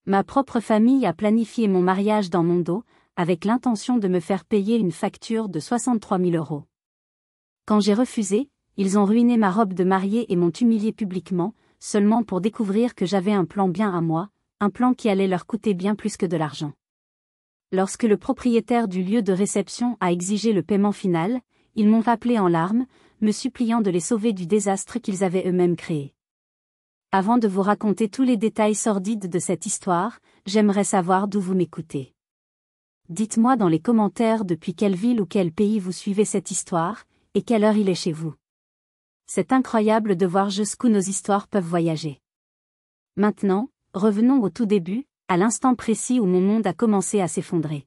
Ma propre famille a planifié mon mariage dans mon dos, avec l'intention de me faire payer une facture de 63 000 €. Quand j'ai refusé, ils ont ruiné ma robe de mariée et m'ont humilié publiquement, seulement pour découvrir que j'avais un plan bien à moi, un plan qui allait leur coûter bien plus que de l'argent. Lorsque le propriétaire du lieu de réception a exigé le paiement final, ils m'ont appelé en larmes, me suppliant de les sauver du désastre qu'ils avaient eux-mêmes créé. Avant de vous raconter tous les détails sordides de cette histoire, j'aimerais savoir d'où vous m'écoutez. Dites-moi dans les commentaires depuis quelle ville ou quel pays vous suivez cette histoire, et quelle heure il est chez vous. C'est incroyable de voir jusqu'où nos histoires peuvent voyager. Maintenant, revenons au tout début, à l'instant précis où mon monde a commencé à s'effondrer.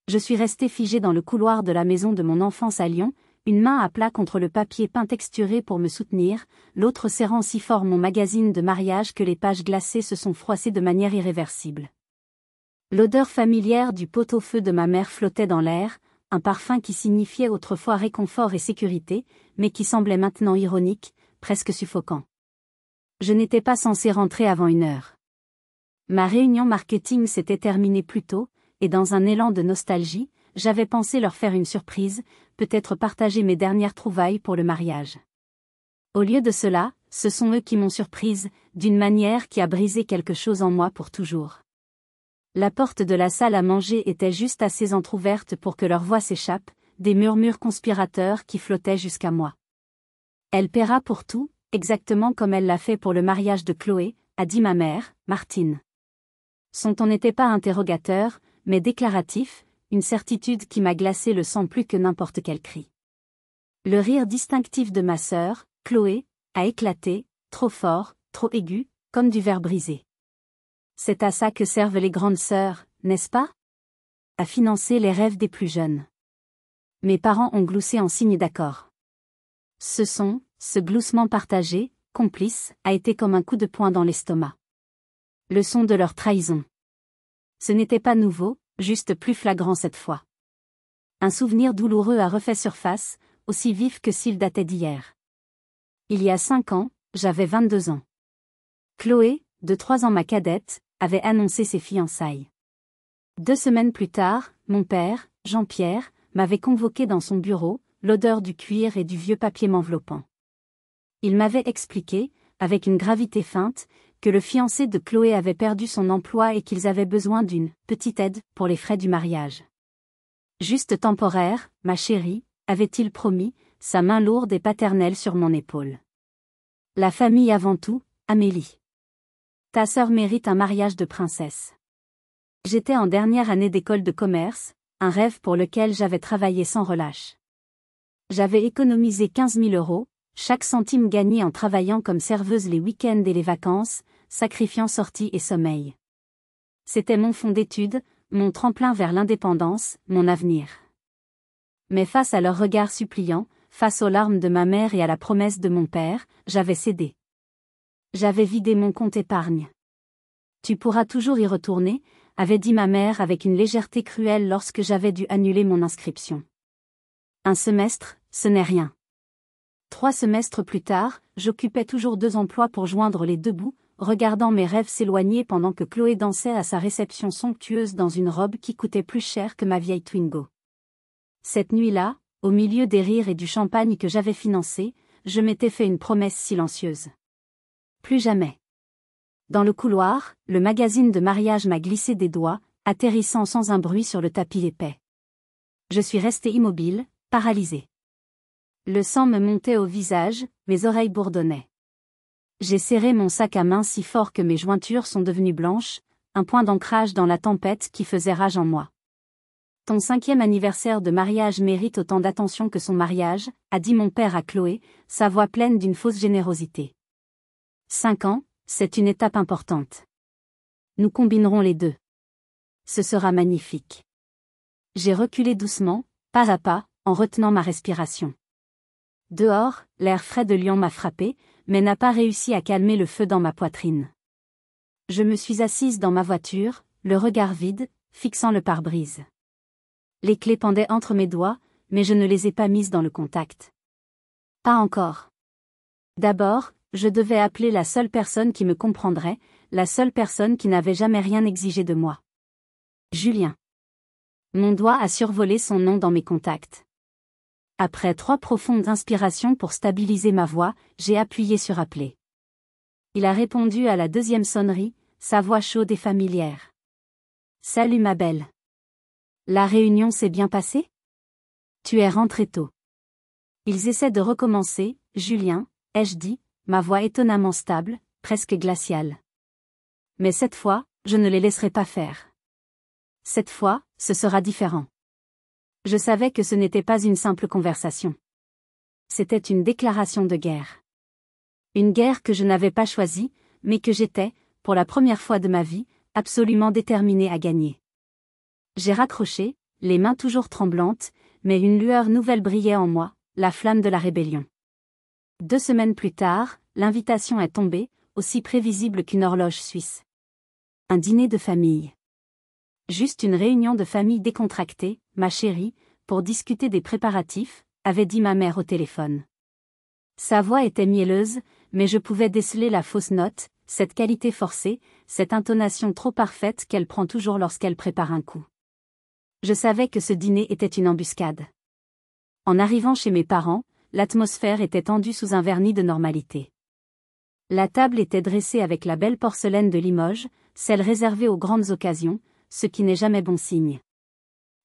Je suis restée figée dans le couloir de la maison de mon enfance à Lyon, une main à plat contre le papier peint texturé pour me soutenir, l'autre serrant si fort mon magazine de mariage que les pages glacées se sont froissées de manière irréversible. L'odeur familière du pot-au-feu de ma mère flottait dans l'air, un parfum qui signifiait autrefois réconfort et sécurité, mais qui semblait maintenant ironique, presque suffocant. Je n'étais pas censée rentrer avant 1 heure. Ma réunion marketing s'était terminée plus tôt, et dans un élan de nostalgie, j'avais pensé leur faire une surprise, peut-être partager mes dernières trouvailles pour le mariage. Au lieu de cela, ce sont eux qui m'ont surprise, d'une manière qui a brisé quelque chose en moi pour toujours. La porte de la salle à manger était juste assez entr'ouverte pour que leur voix s'échappe, des murmures conspirateurs qui flottaient jusqu'à moi. Elle paiera pour tout, exactement comme elle l'a fait pour le mariage de Chloé, a dit ma mère, Martine. Son ton n'était pas interrogateur, mais déclaratif, une certitude qui m'a glacé le sang plus que n'importe quel cri. Le rire distinctif de ma sœur, Chloé, a éclaté, trop fort, trop aigu, comme du verre brisé. C'est à ça que servent les grandes sœurs, n'est-ce pas? À financer les rêves des plus jeunes. Mes parents ont gloussé en signe d'accord. Ce gloussement partagé, complice, a été comme un coup de poing dans l'estomac. Le son de leur trahison. Ce n'était pas nouveau, juste plus flagrant cette fois. Un souvenir douloureux a refait surface, aussi vif que s'il datait d'hier. Il y a 5 ans, j'avais 22 ans. Chloé, de 3 ans ma cadette, avait annoncé ses fiançailles. 2 semaines plus tard, mon père, Jean-Pierre, m'avait convoqué dans son bureau, l'odeur du cuir et du vieux papier m'enveloppant. Il m'avait expliqué, avec une gravité feinte, que le fiancé de Chloé avait perdu son emploi et qu'ils avaient besoin d'une petite aide pour les frais du mariage. Juste temporaire, ma chérie, avait-il promis, sa main lourde et paternelle sur mon épaule. La famille avant tout, Amélie. Ta sœur mérite un mariage de princesse. J'étais en dernière année d'école de commerce, un rêve pour lequel j'avais travaillé sans relâche. J'avais économisé 15 000 €, chaque centime gagné en travaillant comme serveuse les week-ends et les vacances, sacrifiant sorties et sommeil. C'était mon fonds d'études, mon tremplin vers l'indépendance, mon avenir. Mais face à leurs regards suppliants, face aux larmes de ma mère et à la promesse de mon père, j'avais cédé. J'avais vidé mon compte épargne. Tu pourras toujours y retourner, avait dit ma mère avec une légèreté cruelle lorsque j'avais dû annuler mon inscription. Un semestre, ce n'est rien. 3 semestres plus tard, j'occupais toujours 2 emplois pour joindre les deux bouts, regardant mes rêves s'éloigner pendant que Chloé dansait à sa réception somptueuse dans une robe qui coûtait plus cher que ma vieille Twingo. Cette nuit-là, au milieu des rires et du champagne que j'avais financé, je m'étais fait une promesse silencieuse. Plus jamais. Dans le couloir, le magazine de mariage m'a glissé des doigts, atterrissant sans un bruit sur le tapis épais. Je suis restée immobile, paralysée. Le sang me montait au visage, mes oreilles bourdonnaient. J'ai serré mon sac à main si fort que mes jointures sont devenues blanches, un point d'ancrage dans la tempête qui faisait rage en moi. Ton 5e anniversaire de mariage mérite autant d'attention que son mariage, a dit mon père à Chloé, sa voix pleine d'une fausse générosité. 5 ans, c'est une étape importante. Nous combinerons les deux. Ce sera magnifique. J'ai reculé doucement, pas à pas, en retenant ma respiration. Dehors, l'air frais de Lyon m'a frappé, mais n'a pas réussi à calmer le feu dans ma poitrine. Je me suis assise dans ma voiture, le regard vide, fixant le pare-brise. Les clés pendaient entre mes doigts, mais je ne les ai pas mises dans le contact. Pas encore. D'abord, je devais appeler la seule personne qui me comprendrait, la seule personne qui n'avait jamais rien exigé de moi. Julien. Mon doigt a survolé son nom dans mes contacts. Après 3 profondes inspirations pour stabiliser ma voix, j'ai appuyé sur appeler. Il a répondu à la 2e sonnerie, sa voix chaude et familière. Salut ma belle. La réunion s'est bien passée? Tu es rentré tôt. Ils essaient de recommencer, Julien, ai-je dit, ma voix étonnamment stable, presque glaciale. Mais cette fois, je ne les laisserai pas faire. Cette fois, ce sera différent. Je savais que ce n'était pas une simple conversation. C'était une déclaration de guerre. Une guerre que je n'avais pas choisie, mais que j'étais, pour la première fois de ma vie, absolument déterminée à gagner. J'ai raccroché, les mains toujours tremblantes, mais une lueur nouvelle brillait en moi, la flamme de la rébellion. 2 semaines plus tard, l'invitation est tombée, aussi prévisible qu'une horloge suisse. Un dîner de famille. Juste une réunion de famille décontractée, ma chérie, pour discuter des préparatifs, avait dit ma mère au téléphone. Sa voix était mielleuse, mais je pouvais déceler la fausse note, cette qualité forcée, cette intonation trop parfaite qu'elle prend toujours lorsqu'elle prépare un coup. Je savais que ce dîner était une embuscade. En arrivant chez mes parents, l'atmosphère était tendue sous un vernis de normalité. La table était dressée avec la belle porcelaine de Limoges, celle réservée aux grandes occasions, ce qui n'est jamais bon signe.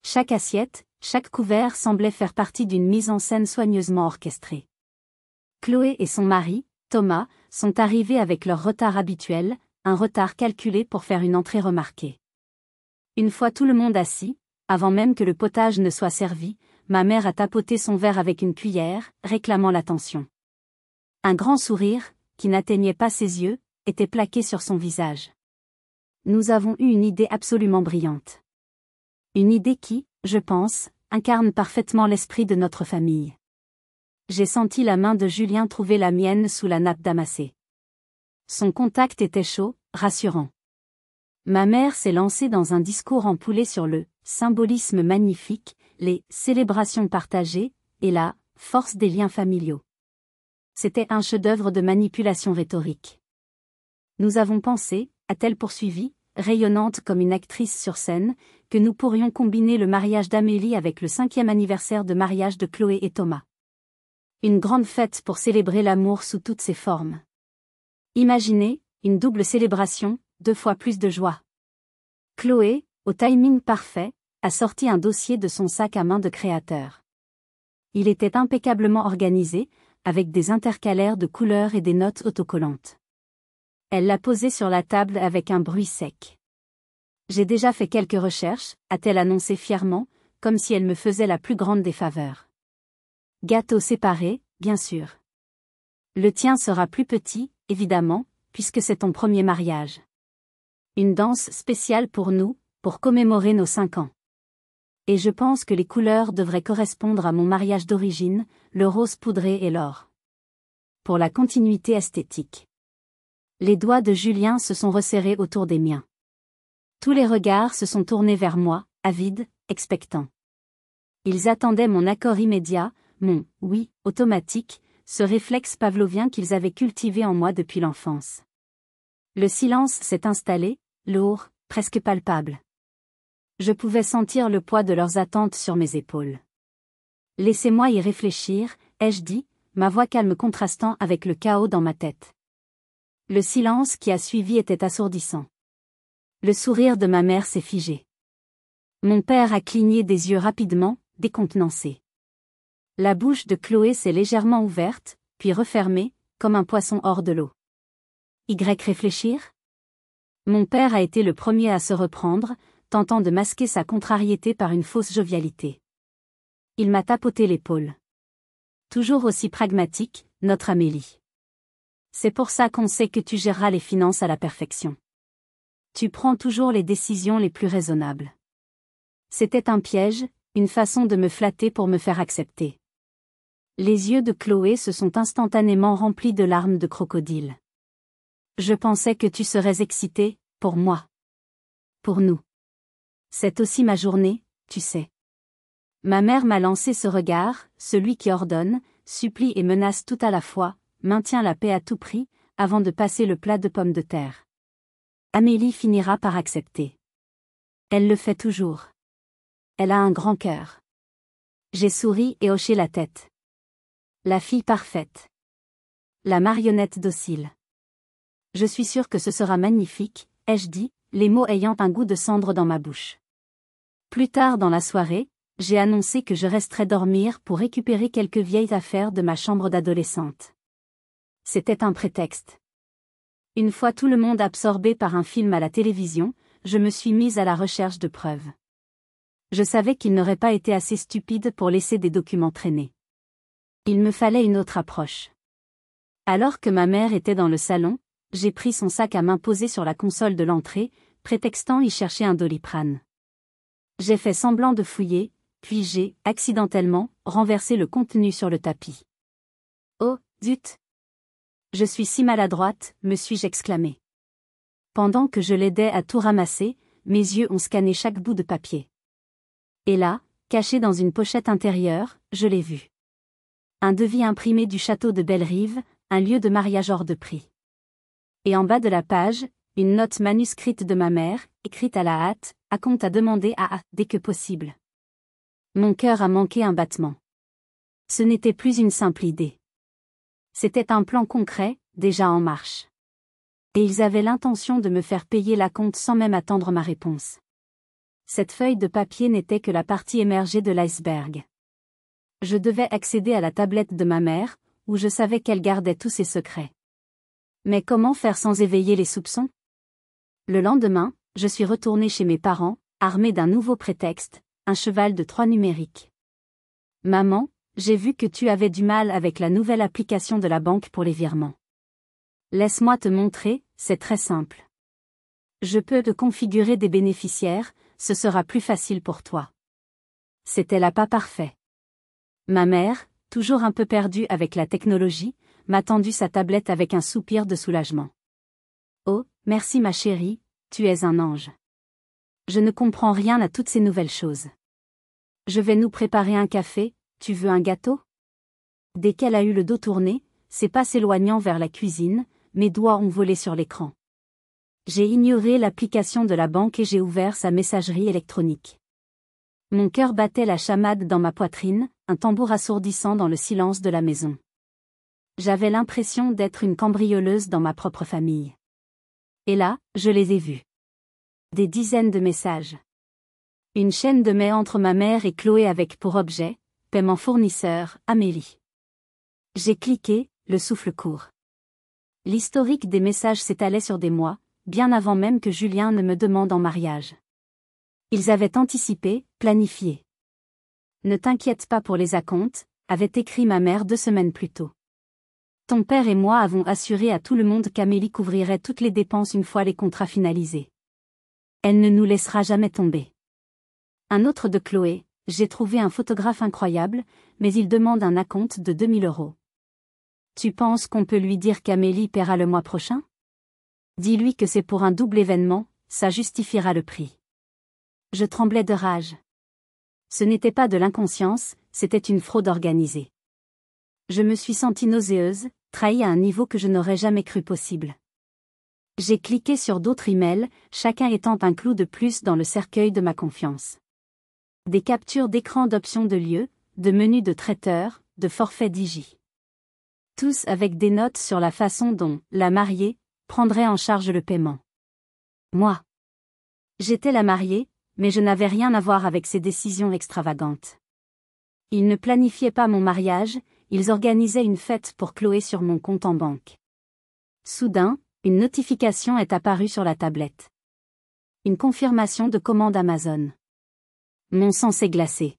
Chaque assiette, chaque couvert semblait faire partie d'une mise en scène soigneusement orchestrée. Chloé et son mari, Thomas, sont arrivés avec leur retard habituel, un retard calculé pour faire une entrée remarquée. Une fois tout le monde assis, avant même que le potage ne soit servi, ma mère a tapoté son verre avec une cuillère, réclamant l'attention. Un grand sourire, qui n'atteignait pas ses yeux, était plaqué sur son visage. Nous avons eu une idée absolument brillante. Une idée qui, je pense, incarne parfaitement l'esprit de notre famille. J'ai senti la main de Julien trouver la mienne sous la nappe damassée. Son contact était chaud, rassurant. Ma mère s'est lancée dans un discours empoulé sur le symbolisme magnifique, les célébrations partagées, et la force des liens familiaux. C'était un chef-d'œuvre de manipulation rhétorique. Nous avons pensé, a-t-elle poursuivi, rayonnante comme une actrice sur scène, que nous pourrions combiner le mariage d'Amélie avec le 5e anniversaire de mariage de Chloé et Thomas. Une grande fête pour célébrer l'amour sous toutes ses formes. Imaginez, une double célébration, 2 fois plus de joie. Chloé, au timing parfait, a sorti un dossier de son sac à main de créateur. Il était impeccablement organisé, avec des intercalaires de couleurs et des notes autocollantes. Elle l'a posé sur la table avec un bruit sec. J'ai déjà fait quelques recherches, a-t-elle annoncé fièrement, comme si elle me faisait la plus grande des faveurs. Gâteau séparé, bien sûr. Le tien sera plus petit, évidemment, puisque c'est ton premier mariage. Une danse spéciale pour nous, pour commémorer nos 5 ans. Et je pense que les couleurs devraient correspondre à mon mariage d'origine, le rose poudré et l'or. Pour la continuité esthétique. Les doigts de Julien se sont resserrés autour des miens. Tous les regards se sont tournés vers moi, avides, expectants. Ils attendaient mon accord immédiat, mon « oui » automatique, ce réflexe pavlovien qu'ils avaient cultivé en moi depuis l'enfance. Le silence s'est installé, lourd, presque palpable. Je pouvais sentir le poids de leurs attentes sur mes épaules. Laissez-moi y réfléchir, ai-je dit, ma voix calme contrastant avec le chaos dans ma tête. Le silence qui a suivi était assourdissant. Le sourire de ma mère s'est figé. Mon père a cligné des yeux rapidement, décontenancé. La bouche de Chloé s'est légèrement ouverte, puis refermée, comme un poisson hors de l'eau. Réfléchir? Mon père a été le premier à se reprendre, tentant de masquer sa contrariété par une fausse jovialité. Il m'a tapoté l'épaule. Toujours aussi pragmatique, notre Amélie. C'est pour ça qu'on sait que tu géreras les finances à la perfection. Tu prends toujours les décisions les plus raisonnables. C'était un piège, une façon de me flatter pour me faire accepter. Les yeux de Chloé se sont instantanément remplis de larmes de crocodile. Je pensais que tu serais excitée, pour moi. Pour nous. C'est aussi ma journée, tu sais. Ma mère m'a lancé ce regard, celui qui ordonne, supplie et menace tout à la fois, maintient la paix à tout prix, avant de passer le plat de pommes de terre. Amélie finira par accepter. Elle le fait toujours. Elle a un grand cœur. J'ai souri et hoché la tête. La fille parfaite. La marionnette docile. Je suis sûre que ce sera magnifique, ai-je dit, les mots ayant un goût de cendre dans ma bouche. Plus tard dans la soirée, j'ai annoncé que je resterais dormir pour récupérer quelques vieilles affaires de ma chambre d'adolescente. C'était un prétexte. Une fois tout le monde absorbé par un film à la télévision, je me suis mise à la recherche de preuves. Je savais qu'il n'aurait pas été assez stupide pour laisser des documents traîner. Il me fallait une autre approche. Alors que ma mère était dans le salon, j'ai pris son sac à main posé sur la console de l'entrée, prétextant y chercher un Doliprane. J'ai fait semblant de fouiller, puis j'ai, accidentellement, renversé le contenu sur le tapis. Oh, zut! Je suis si maladroite, me suis-je exclamé. Pendant que je l'aidais à tout ramasser, mes yeux ont scanné chaque bout de papier. Et là, caché dans une pochette intérieure, je l'ai vu. Un devis imprimé du château de Bellerive, un lieu de mariage hors de prix. Et en bas de la page, une note manuscrite de ma mère, écrite à la hâte, à compte à demander dès que possible. Mon cœur a manqué un battement. Ce n'était plus une simple idée. C'était un plan concret, déjà en marche. Et ils avaient l'intention de me faire payer l'acompte sans même attendre ma réponse. Cette feuille de papier n'était que la partie émergée de l'iceberg. Je devais accéder à la tablette de ma mère, où je savais qu'elle gardait tous ses secrets. Mais comment faire sans éveiller les soupçons? Le lendemain, je suis retournée chez mes parents, armée d'un nouveau prétexte, un cheval de 3 numériques. Maman, j'ai vu que tu avais du mal avec la nouvelle application de la banque pour les virements. Laisse-moi te montrer, c'est très simple. Je peux te configurer des bénéficiaires, ce sera plus facile pour toi. C'était là pas parfait. Ma mère, toujours un peu perdue avec la technologie, m'a tendu sa tablette avec un soupir de soulagement. Oh, merci ma chérie, tu es un ange. Je ne comprends rien à toutes ces nouvelles choses. Je vais nous préparer un café, tu veux un gâteau? Dès qu'elle a eu le dos tourné, c'est pas s'éloignant vers la cuisine, mes doigts ont volé sur l'écran. J'ai ignoré l'application de la banque et j'ai ouvert sa messagerie électronique. Mon cœur battait la chamade dans ma poitrine, un tambour assourdissant dans le silence de la maison. J'avais l'impression d'être une cambrioleuse dans ma propre famille. Et là, je les ai vus. Des dizaines de messages. Une chaîne de mails entre ma mère et Chloé avec pour objet, paiement fournisseur, Amélie. J'ai cliqué, le souffle court. L'historique des messages s'étalait sur des mois, bien avant même que Julien ne me demande en mariage. Ils avaient anticipé, planifié. Ne t'inquiète pas pour les acomptes, avait écrit ma mère 2 semaines plus tôt. Ton père et moi avons assuré à tout le monde qu'Amélie couvrirait toutes les dépenses une fois les contrats finalisés. Elle ne nous laissera jamais tomber. Un autre de Chloé, j'ai trouvé un photographe incroyable, mais il demande un acompte de 2000 €. Tu penses qu'on peut lui dire qu'Amélie paiera le mois prochain? Dis-lui que c'est pour un double événement, ça justifiera le prix. Je tremblais de rage. Ce n'était pas de l'inconscience, c'était une fraude organisée. Je me suis sentie nauséeuse, trahie à un niveau que je n'aurais jamais cru possible. J'ai cliqué sur d'autres emails, chacun étant un clou de plus dans le cercueil de ma confiance. Des captures d'écran d'options de lieu, de menus de traiteur, de forfaits Digi. Tous avec des notes sur la façon dont la mariée prendrait en charge le paiement. Moi. J'étais la mariée, mais je n'avais rien à voir avec ces décisions extravagantes. Ils ne planifiaient pas mon mariage, ils organisaient une fête pour Chloé sur mon compte en banque. Soudain, une notification est apparue sur la tablette. Une confirmation de commande Amazon. Mon sang s'est glacé.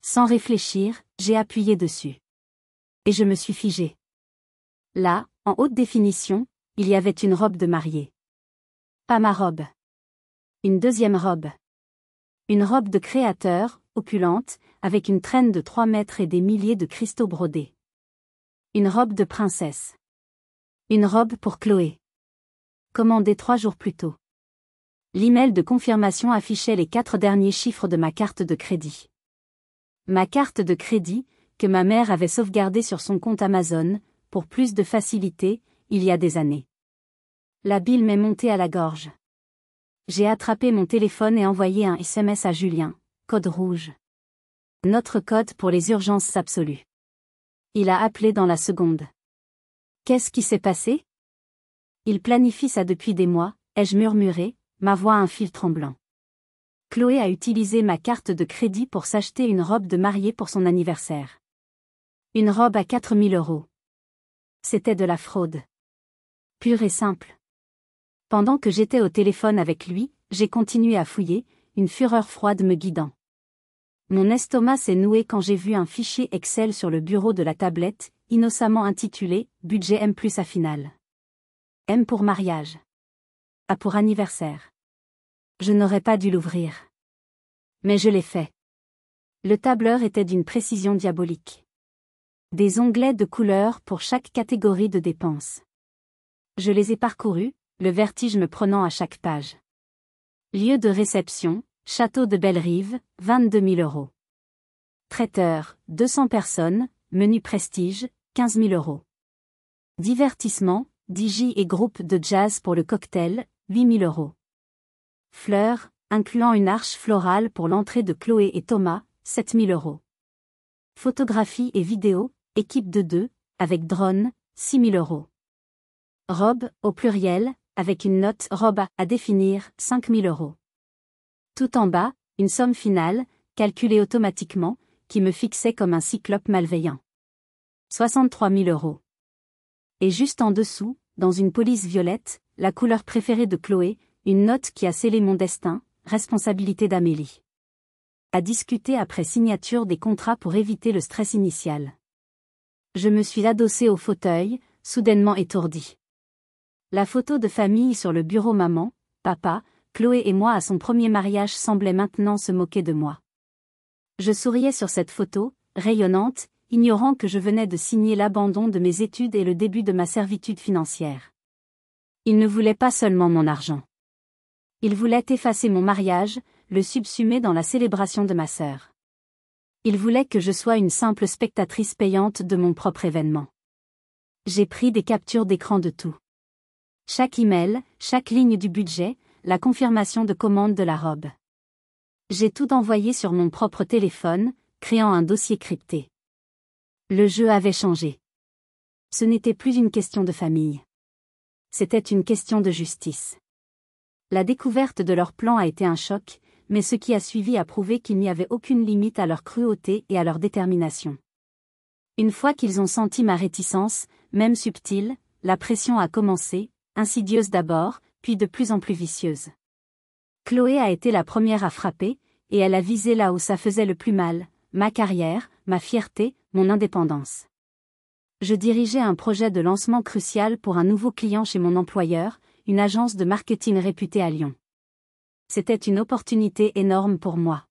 Sans réfléchir, j'ai appuyé dessus. Et je me suis figée. Là, en haute définition, il y avait une robe de mariée. Pas ma robe. Une deuxième robe. Une robe de créateur, opulente, avec une traîne de 3 mètres et des milliers de cristaux brodés. Une robe de princesse. Une robe pour Chloé. Commandée 3 jours plus tôt. L'email de confirmation affichait les 4 derniers chiffres de ma carte de crédit. Ma carte de crédit, que ma mère avait sauvegardée sur son compte Amazon, pour plus de facilité, il y a des années. La bile m'est montée à la gorge. J'ai attrapé mon téléphone et envoyé un SMS à Julien, code rouge. Notre code pour les urgences absolues. Il a appelé dans la seconde. Qu'est-ce qui s'est passé? Il planifie ça depuis des mois, ai-je murmuré, ma voix un fil tremblant. Chloé a utilisé ma carte de crédit pour s'acheter une robe de mariée pour son anniversaire. Une robe à 4 000 €. C'était de la fraude. Pure et simple. Pendant que j'étais au téléphone avec lui, j'ai continué à fouiller, une fureur froide me guidant. Mon estomac s'est noué quand j'ai vu un fichier Excel sur le bureau de la tablette, innocemment intitulé « Budget M plus A final ». M pour mariage. A pour anniversaire. Je n'aurais pas dû l'ouvrir. Mais je l'ai fait. Le tableur était d'une précision diabolique. Des onglets de couleur pour chaque catégorie de dépenses. Je les ai parcourus, le vertige me prenant à chaque page. Lieu de réception, Château de Bellerive, 22 000 €. Traiteur, 200 personnes, menu prestige, 15 000 €. Divertissement, DJ et groupe de jazz pour le cocktail, 8 000 €. Fleurs, incluant une arche florale pour l'entrée de Chloé et Thomas, 7 000 €. Photographie et vidéo, équipe de 2, avec drone, 6 000 €. Robe, au pluriel, avec une note robe à définir, 5 000 €. Tout en bas, une somme finale, calculée automatiquement, qui me fixait comme un cyclope malveillant. 63 000 €. Et juste en dessous, dans une police violette, la couleur préférée de Chloé, une note qui a scellé mon destin, responsabilité d'Amélie. À discuter après signature des contrats pour éviter le stress initial. Je me suis adossée au fauteuil, soudainement étourdie. La photo de famille sur le bureau maman, papa, Chloé et moi à son premier mariage semblait maintenant se moquer de moi. Je souriais sur cette photo, rayonnante, ignorant que je venais de signer l'abandon de mes études et le début de ma servitude financière. Il ne voulait pas seulement mon argent. Il voulait effacer mon mariage, le subsumer dans la célébration de ma sœur. Il voulait que je sois une simple spectatrice payante de mon propre événement. J'ai pris des captures d'écran de tout. Chaque email, chaque ligne du budget, la confirmation de commande de la robe. J'ai tout envoyé sur mon propre téléphone, créant un dossier crypté. Le jeu avait changé. Ce n'était plus une question de famille. C'était une question de justice. La découverte de leur plan a été un choc, mais ce qui a suivi a prouvé qu'il n'y avait aucune limite à leur cruauté et à leur détermination. Une fois qu'ils ont senti ma réticence, même subtile, la pression a commencé, insidieuse d'abord, puis de plus en plus vicieuse. Chloé a été la première à frapper, et elle a visé là où ça faisait le plus mal, ma carrière, ma fierté, mon indépendance. Je dirigeais un projet de lancement crucial pour un nouveau client chez mon employeur, une agence de marketing réputée à Lyon. C'était une opportunité énorme pour moi.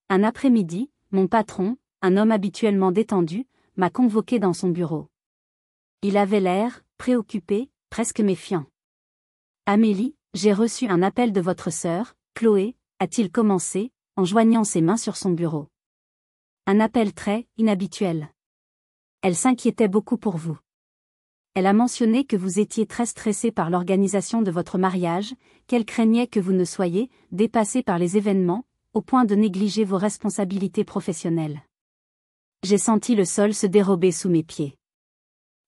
Un après-midi, mon patron, un homme habituellement détendu, m'a convoqué dans son bureau. Il avait l'air préoccupé, presque méfiant. « Amélie, j'ai reçu un appel de votre sœur, Chloé », a-t-il commencé, en joignant ses mains sur son bureau. Un appel très inhabituel. Elle s'inquiétait beaucoup pour vous. Elle a mentionné que vous étiez très stressé par l'organisation de votre mariage, qu'elle craignait que vous ne soyez dépassé par les événements, au point de négliger vos responsabilités professionnelles. J'ai senti le sol se dérober sous mes pieds.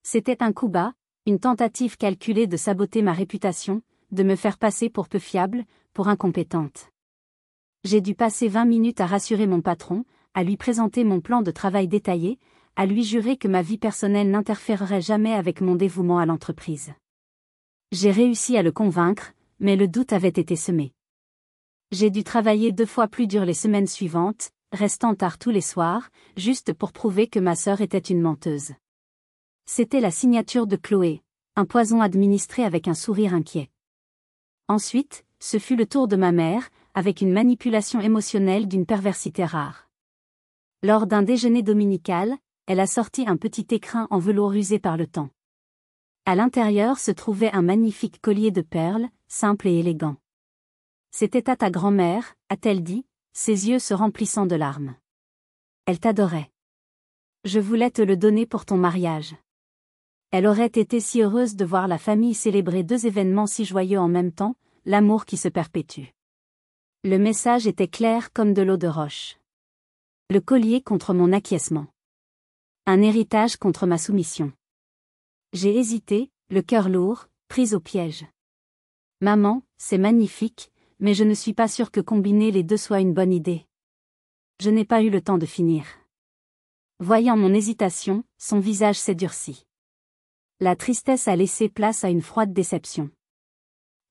C'était un coup bas, une tentative calculée de saboter ma réputation, de me faire passer pour peu fiable, pour incompétente. J'ai dû passer 20 minutes à rassurer mon patron, à lui présenter mon plan de travail détaillé, à lui jurer que ma vie personnelle n'interférerait jamais avec mon dévouement à l'entreprise. J'ai réussi à le convaincre, mais le doute avait été semé. J'ai dû travailler 2 fois plus dur les semaines suivantes, restant tard tous les soirs, juste pour prouver que ma sœur était une menteuse. C'était la signature de Chloé, un poison administré avec un sourire inquiet. Ensuite, ce fut le tour de ma mère, avec une manipulation émotionnelle d'une perversité rare. Lors d'un déjeuner dominical, elle a sorti un petit écrin en velours usé par le temps. À l'intérieur se trouvait un magnifique collier de perles, simple et élégant. « C'était à ta grand-mère », a-t-elle dit, ses yeux se remplissant de larmes. « Elle t'adorait. Je voulais te le donner pour ton mariage. » Elle aurait été si heureuse de voir la famille célébrer deux événements si joyeux en même temps, l'amour qui se perpétue. Le message était clair comme de l'eau de roche. Le collier contre mon acquiescement. Un héritage contre ma soumission. J'ai hésité, le cœur lourd, prise au piège. Maman, c'est magnifique, mais je ne suis pas sûre que combiner les deux soit une bonne idée. Je n'ai pas eu le temps de finir. Voyant mon hésitation, son visage s'est durci. La tristesse a laissé place à une froide déception.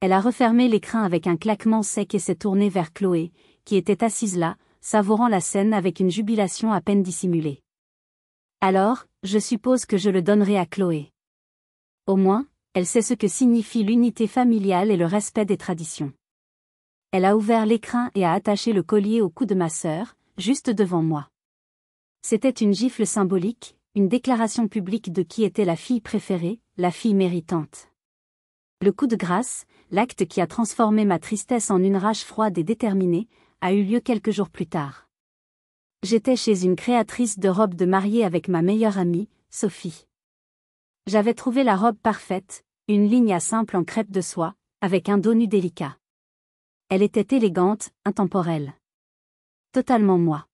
Elle a refermé l'écrin avec un claquement sec et s'est tournée vers Chloé, qui était assise là, savourant la scène avec une jubilation à peine dissimulée. Alors, je suppose que je le donnerai à Chloé. Au moins, elle sait ce que signifie l'unité familiale et le respect des traditions. Elle a ouvert l'écrin et a attaché le collier au cou de ma sœur, juste devant moi. C'était une gifle symbolique, une déclaration publique de qui était la fille préférée, la fille méritante. Le coup de grâce, l'acte qui a transformé ma tristesse en une rage froide et déterminée, a eu lieu quelques jours plus tard. J'étais chez une créatrice de robes de mariée avec ma meilleure amie, Sophie. J'avais trouvé la robe parfaite, une ligne à simple en crêpe de soie, avec un dos nu délicat. Elle était élégante, intemporelle. Totalement moi.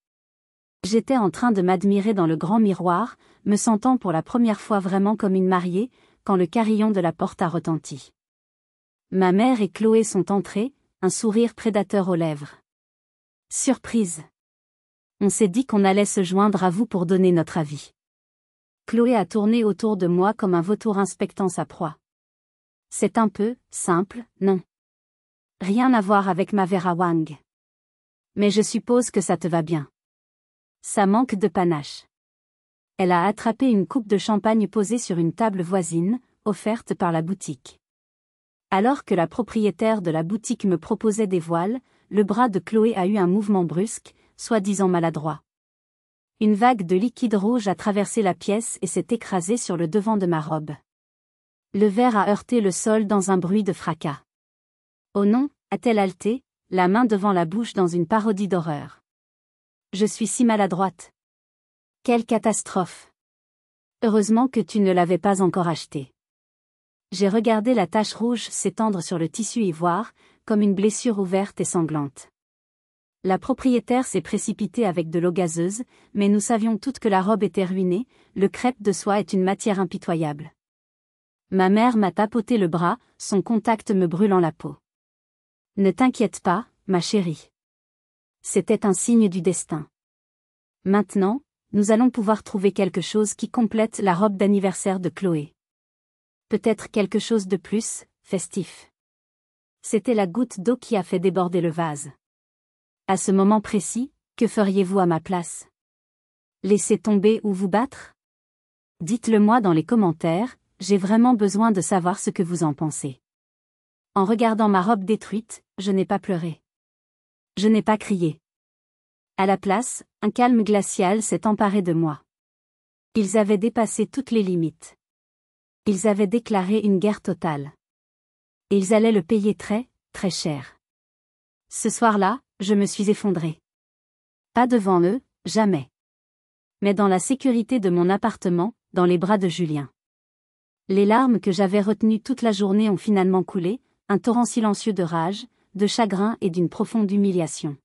J'étais en train de m'admirer dans le grand miroir, me sentant pour la première fois vraiment comme une mariée, quand le carillon de la porte a retenti. Ma mère et Chloé sont entrées, un sourire prédateur aux lèvres. Surprise. On s'est dit qu'on allait se joindre à vous pour donner notre avis. Chloé a tourné autour de moi comme un vautour inspectant sa proie. C'est un peu simple, non? Rien à voir avec ma Vera Wang. Mais je suppose que ça te va bien. Ça manque de panache. Elle a attrapé une coupe de champagne posée sur une table voisine, offerte par la boutique. Alors que la propriétaire de la boutique me proposait des voiles, le bras de Chloé a eu un mouvement brusque, soi-disant maladroit. Une vague de liquide rouge a traversé la pièce et s'est écrasée sur le devant de ma robe. Le verre a heurté le sol dans un bruit de fracas. Oh non, a-t-elle haleté, la main devant la bouche dans une parodie d'horreur. Je suis si maladroite. Quelle catastrophe. Heureusement que tu ne l'avais pas encore acheté. J'ai regardé la tache rouge s'étendre sur le tissu ivoire, comme une blessure ouverte et sanglante. La propriétaire s'est précipitée avec de l'eau gazeuse, mais nous savions toutes que la robe était ruinée, le crêpe de soie est une matière impitoyable. Ma mère m'a tapoté le bras, son contact me brûlant la peau. Ne t'inquiète pas, ma chérie. C'était un signe du destin. Maintenant, nous allons pouvoir trouver quelque chose qui complète la robe d'anniversaire de Chloé. Peut-être quelque chose de plus, festif. C'était la goutte d'eau qui a fait déborder le vase. À ce moment précis, que feriez-vous à ma place? Laisser tomber ou vous battre? Dites-le-moi dans les commentaires, j'ai vraiment besoin de savoir ce que vous en pensez. En regardant ma robe détruite, je n'ai pas pleuré. Je n'ai pas crié. À la place, un calme glacial s'est emparé de moi. Ils avaient dépassé toutes les limites. Ils avaient déclaré une guerre totale. Et ils allaient le payer très, très cher. Ce soir-là, je me suis effondrée. Pas devant eux, jamais. Mais dans la sécurité de mon appartement, dans les bras de Julien. Les larmes que j'avais retenues toute la journée ont finalement coulé, un torrent silencieux de rage, de chagrin et d'une profonde humiliation.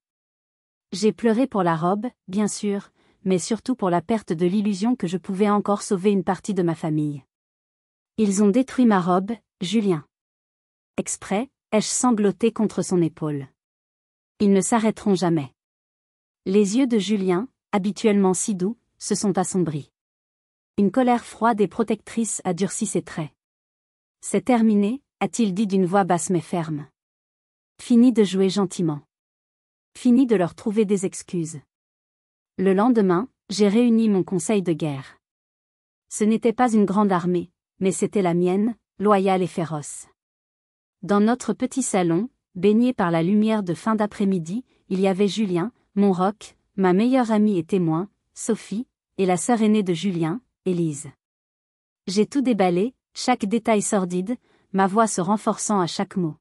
J'ai pleuré pour la robe, bien sûr, mais surtout pour la perte de l'illusion que je pouvais encore sauver une partie de ma famille. Ils ont détruit ma robe, Julien. Exprès, ai-je sangloté contre son épaule. Ils ne s'arrêteront jamais. Les yeux de Julien, habituellement si doux, se sont assombris. Une colère froide et protectrice a durci ses traits. C'est terminé, a-t-il dit d'une voix basse mais ferme. Fini de jouer gentiment. Fini de leur trouver des excuses. Le lendemain, j'ai réuni mon conseil de guerre. Ce n'était pas une grande armée, mais c'était la mienne, loyale et féroce. Dans notre petit salon, baigné par la lumière de fin d'après-midi, il y avait Julien, mon roc, ma meilleure amie et témoin, Sophie, et la sœur aînée de Julien, Élise. J'ai tout déballé, chaque détail sordide, ma voix se renforçant à chaque mot.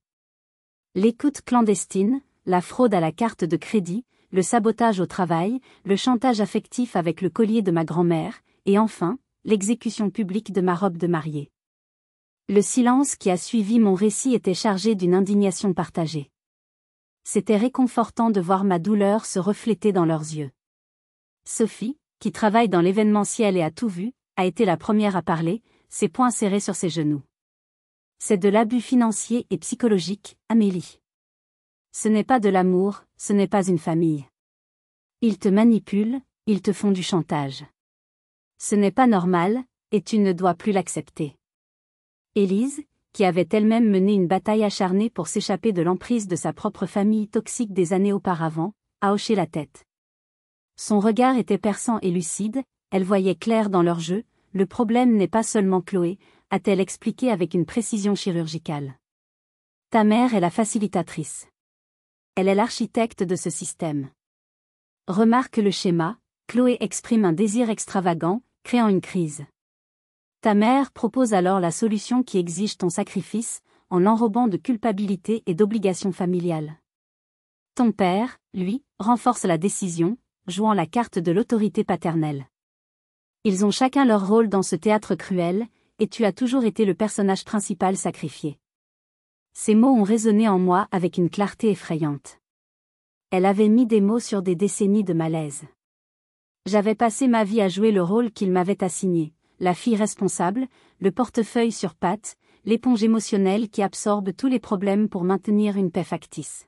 L'écoute clandestine, la fraude à la carte de crédit, le sabotage au travail, le chantage affectif avec le collier de ma grand-mère, et enfin, l'exécution publique de ma robe de mariée. Le silence qui a suivi mon récit était chargé d'une indignation partagée. C'était réconfortant de voir ma douleur se refléter dans leurs yeux. Sophie, qui travaille dans l'événementiel et a tout vu, a été la première à parler, ses poings serrés sur ses genoux. C'est de l'abus financier et psychologique, Amélie. Ce n'est pas de l'amour, ce n'est pas une famille. Ils te manipulent, ils te font du chantage. Ce n'est pas normal, et tu ne dois plus l'accepter. Élise, qui avait elle-même mené une bataille acharnée pour s'échapper de l'emprise de sa propre famille toxique des années auparavant, a hoché la tête. Son regard était perçant et lucide, elle voyait clair dans leur jeu, le problème n'est pas seulement Chloé, a-t-elle expliqué avec une précision chirurgicale. Ta mère est la facilitatrice. Elle est l'architecte de ce système. Remarque le schéma, Chloé exprime un désir extravagant, créant une crise. Ta mère propose alors la solution qui exige ton sacrifice, en l'enrobant de culpabilité et d'obligations familiales. Ton père, lui, renforce la décision, jouant la carte de l'autorité paternelle. Ils ont chacun leur rôle dans ce théâtre cruel, et tu as toujours été le personnage principal sacrifié. Ces mots ont résonné en moi avec une clarté effrayante. Elle avait mis des mots sur des décennies de malaise. J'avais passé ma vie à jouer le rôle qu'il m'avait assigné, la fille responsable, le portefeuille sur pattes, l'éponge émotionnelle qui absorbe tous les problèmes pour maintenir une paix factice.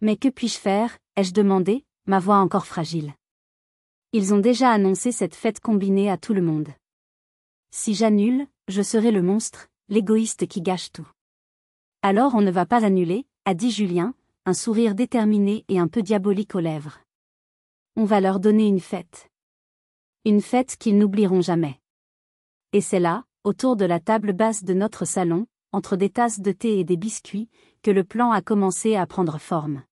Mais que puis-je faire, ai-je demandé, ma voix encore fragile. Ils ont déjà annoncé cette fête combinée à tout le monde. Si j'annule, je serai le monstre, l'égoïste qui gâche tout. Alors on ne va pas annuler, a dit Julien, un sourire déterminé et un peu diabolique aux lèvres. On va leur donner une fête. Une fête qu'ils n'oublieront jamais. Et c'est là, autour de la table basse de notre salon, entre des tasses de thé et des biscuits, que le plan a commencé à prendre forme.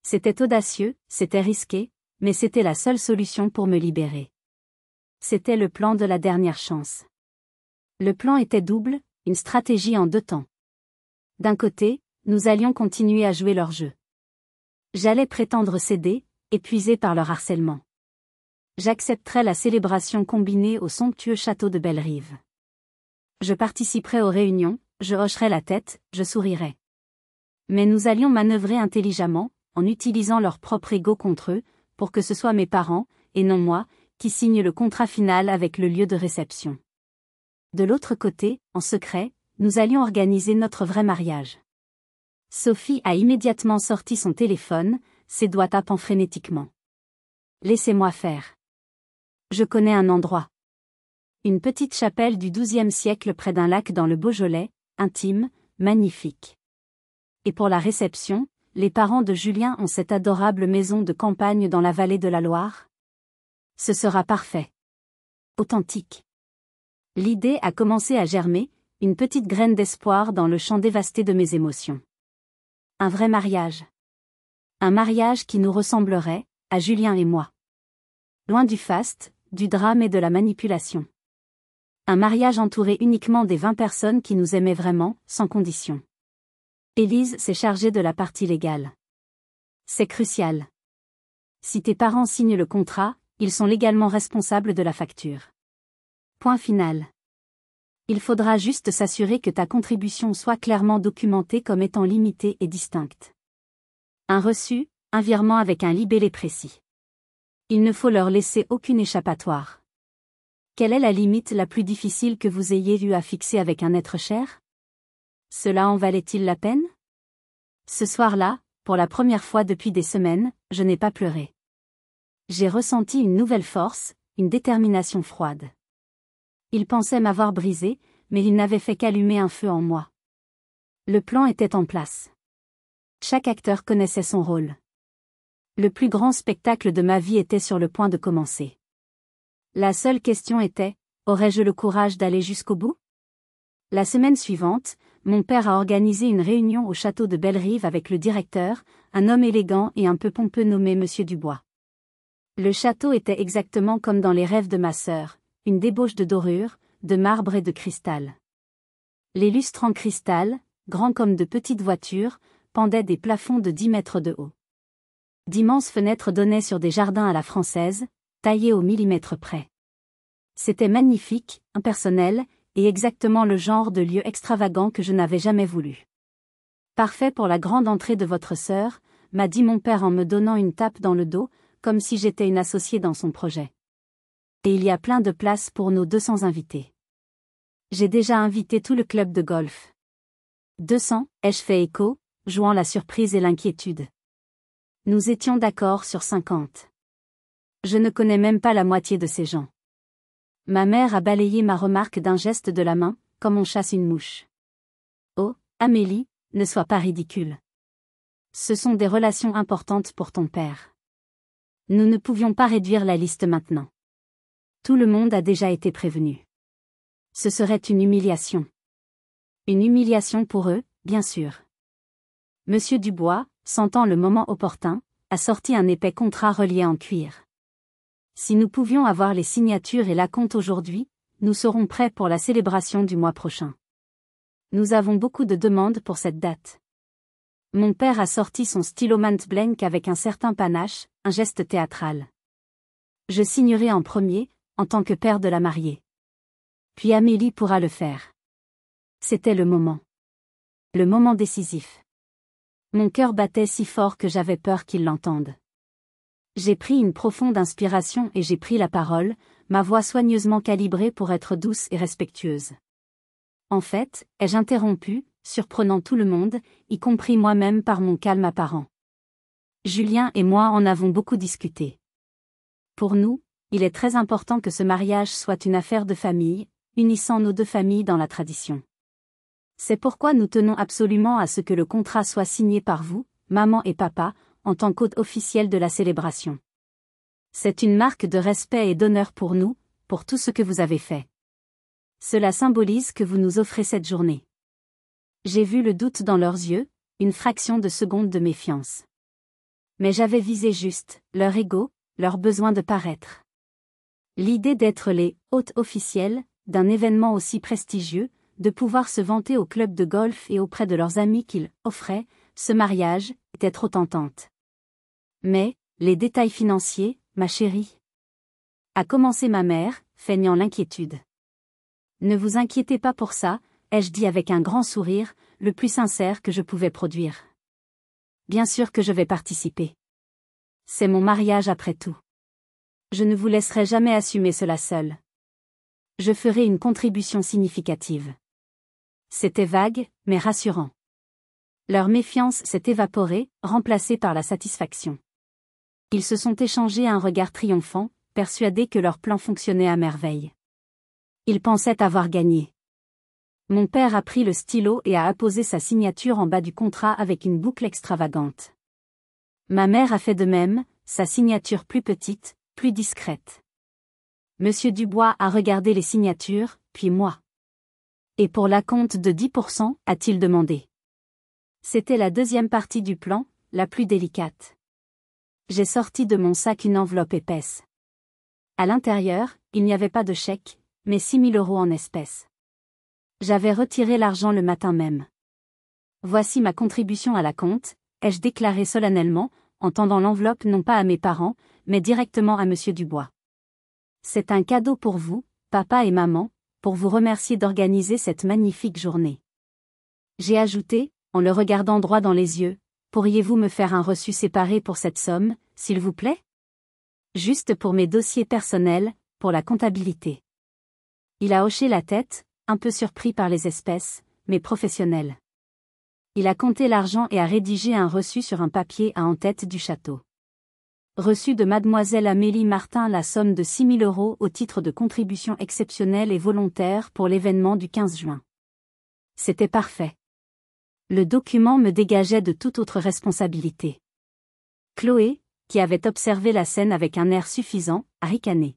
C'était audacieux, c'était risqué, mais c'était la seule solution pour me libérer. C'était le plan de la dernière chance. Le plan était double, une stratégie en 2 temps. D'un côté, nous allions continuer à jouer leur jeu. J'allais prétendre céder, épuisé par leur harcèlement. J'accepterais la célébration combinée au somptueux château de Bellerive. Je participerais aux réunions, je hocherais la tête, je sourirais. Mais nous allions manœuvrer intelligemment, en utilisant leur propre ego contre eux, pour que ce soit mes parents, et non moi, qui signe le contrat final avec le lieu de réception. De l'autre côté, en secret, nous allions organiser notre vrai mariage. Sophie a immédiatement sorti son téléphone, ses doigts tapant frénétiquement. Laissez-moi faire. Je connais un endroit. Une petite chapelle du XIIe siècle près d'un lac dans le Beaujolais, intime, magnifique. Et pour la réception, les parents de Julien ont cette adorable maison de campagne dans la vallée de la Loire. Ce sera parfait. Authentique. L'idée a commencé à germer, une petite graine d'espoir dans le champ dévasté de mes émotions. Un vrai mariage. Un mariage qui nous ressemblerait, à Julien et moi. Loin du faste, du drame et de la manipulation. Un mariage entouré uniquement des 20 personnes qui nous aimaient vraiment, sans condition. Élise s'est chargée de la partie légale. C'est crucial. Si tes parents signent le contrat, ils sont légalement responsables de la facture. Point final. Il faudra juste s'assurer que ta contribution soit clairement documentée comme étant limitée et distincte. Un reçu, un virement avec un libellé précis. Il ne faut leur laisser aucune échappatoire. Quelle est la limite la plus difficile que vous ayez eu à fixer avec un être cher? Cela en valait-il la peine? Ce soir-là, pour la première fois depuis des semaines, je n'ai pas pleuré. J'ai ressenti une nouvelle force, une détermination froide. Il pensait m'avoir brisé, mais il n'avait fait qu'allumer un feu en moi. Le plan était en place. Chaque acteur connaissait son rôle. Le plus grand spectacle de ma vie était sur le point de commencer. La seule question était, aurais-je le courage d'aller jusqu'au bout? La semaine suivante, mon père a organisé une réunion au château de Bellerive avec le directeur, un homme élégant et un peu pompeux nommé Monsieur Dubois. Le château était exactement comme dans les rêves de ma sœur, une débauche de dorure, de marbre et de cristal. Les lustres en cristal, grands comme de petites voitures, pendaient des plafonds de 10 mètres de haut. D'immenses fenêtres donnaient sur des jardins à la française, taillés au millimètre près. C'était magnifique, impersonnel, et exactement le genre de lieu extravagant que je n'avais jamais voulu. Parfait pour la grande entrée de votre sœur, m'a dit mon père en me donnant une tape dans le dos, comme si j'étais une associée dans son projet. Et il y a plein de places pour nos 200 invités. J'ai déjà invité tout le club de golf. 200, ai-je fait écho, jouant la surprise et l'inquiétude. Nous étions d'accord sur 50. Je ne connais même pas la moitié de ces gens. Ma mère a balayé ma remarque d'un geste de la main, comme on chasse une mouche. Oh, Amélie, ne sois pas ridicule. Ce sont des relations importantes pour ton père. Nous ne pouvions pas réduire la liste maintenant. Tout le monde a déjà été prévenu. Ce serait une humiliation. Une humiliation pour eux, bien sûr. Monsieur Dubois, sentant le moment opportun, a sorti un épais contrat relié en cuir. Si nous pouvions avoir les signatures et l'acompte aujourd'hui, nous serons prêts pour la célébration du mois prochain. Nous avons beaucoup de demandes pour cette date. Mon père a sorti son stylo Montblanc avec un certain panache, un geste théâtral. Je signerai en premier, en tant que père de la mariée. Puis Amélie pourra le faire. C'était le moment. Le moment décisif. Mon cœur battait si fort que j'avais peur qu'il l'entende. J'ai pris une profonde inspiration et j'ai pris la parole, ma voix soigneusement calibrée pour être douce et respectueuse. En fait, ai-je interrompu, surprenant tout le monde, y compris moi-même par mon calme apparent. Julien et moi en avons beaucoup discuté. Pour nous, il est très important que ce mariage soit une affaire de famille, unissant nos deux familles dans la tradition. C'est pourquoi nous tenons absolument à ce que le contrat soit signé par vous, maman et papa, en tant qu'hôte officiel de la célébration. C'est une marque de respect et d'honneur pour nous, pour tout ce que vous avez fait. Cela symbolise que vous nous offrez cette journée. J'ai vu le doute dans leurs yeux, une fraction de seconde de méfiance. Mais j'avais visé juste, leur ego, leur besoin de paraître. L'idée d'être les hôtes officiels d'un événement aussi prestigieux, de pouvoir se vanter au club de golf et auprès de leurs amis qu'ils offraient, ce mariage, était trop tentante. Mais, les détails financiers, ma chérie. A commencé ma mère, feignant l'inquiétude. Ne vous inquiétez pas pour ça, ai-je dit avec un grand sourire, le plus sincère que je pouvais produire. Bien sûr que je vais participer. C'est mon mariage après tout. Je ne vous laisserai jamais assumer cela seul. Je ferai une contribution significative. C'était vague, mais rassurant. Leur méfiance s'est évaporée, remplacée par la satisfaction. Ils se sont échangés un regard triomphant, persuadés que leur plan fonctionnait à merveille. Ils pensaient avoir gagné. Mon père a pris le stylo et a apposé sa signature en bas du contrat avec une boucle extravagante. Ma mère a fait de même, sa signature plus petite, plus discrète. Monsieur Dubois a regardé les signatures, puis moi. Et pour l'acompte de 10%, a-t-il demandé. C'était la deuxième partie du plan, la plus délicate. J'ai sorti de mon sac une enveloppe épaisse. À l'intérieur, il n'y avait pas de chèque, mais 6 000 € en espèces. J'avais retiré l'argent le matin même. Voici ma contribution à l'acompte, ai-je déclaré solennellement, en tendant l'enveloppe non pas à mes parents, mais directement à Monsieur Dubois. C'est un cadeau pour vous, papa et maman, pour vous remercier d'organiser cette magnifique journée. J'ai ajouté, en le regardant droit dans les yeux, pourriez-vous me faire un reçu séparé pour cette somme, s'il vous plaît? Juste pour mes dossiers personnels, pour la comptabilité. Il a hoché la tête, un peu surpris par les espèces, mais professionnel. Il a compté l'argent et a rédigé un reçu sur un papier à en-tête du château. Reçu de mademoiselle Amélie Martin la somme de 6 000 € au titre de contribution exceptionnelle et volontaire pour l'événement du 15 juin. C'était parfait. Le document me dégageait de toute autre responsabilité. Chloé, qui avait observé la scène avec un air suffisant, a ricané.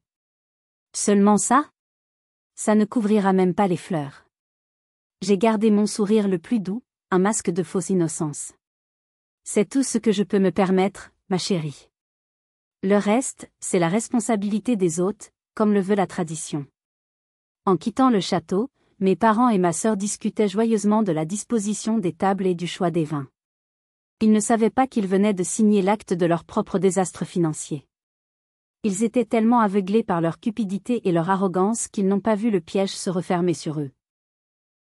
Seulement ça? Ça ne couvrira même pas les fleurs. J'ai gardé mon sourire le plus doux, un masque de fausse innocence. C'est tout ce que je peux me permettre, ma chérie. Le reste, c'est la responsabilité des hôtes, comme le veut la tradition. En quittant le château, mes parents et ma sœur discutaient joyeusement de la disposition des tables et du choix des vins. Ils ne savaient pas qu'ils venaient de signer l'acte de leur propre désastre financier. Ils étaient tellement aveuglés par leur cupidité et leur arrogance qu'ils n'ont pas vu le piège se refermer sur eux.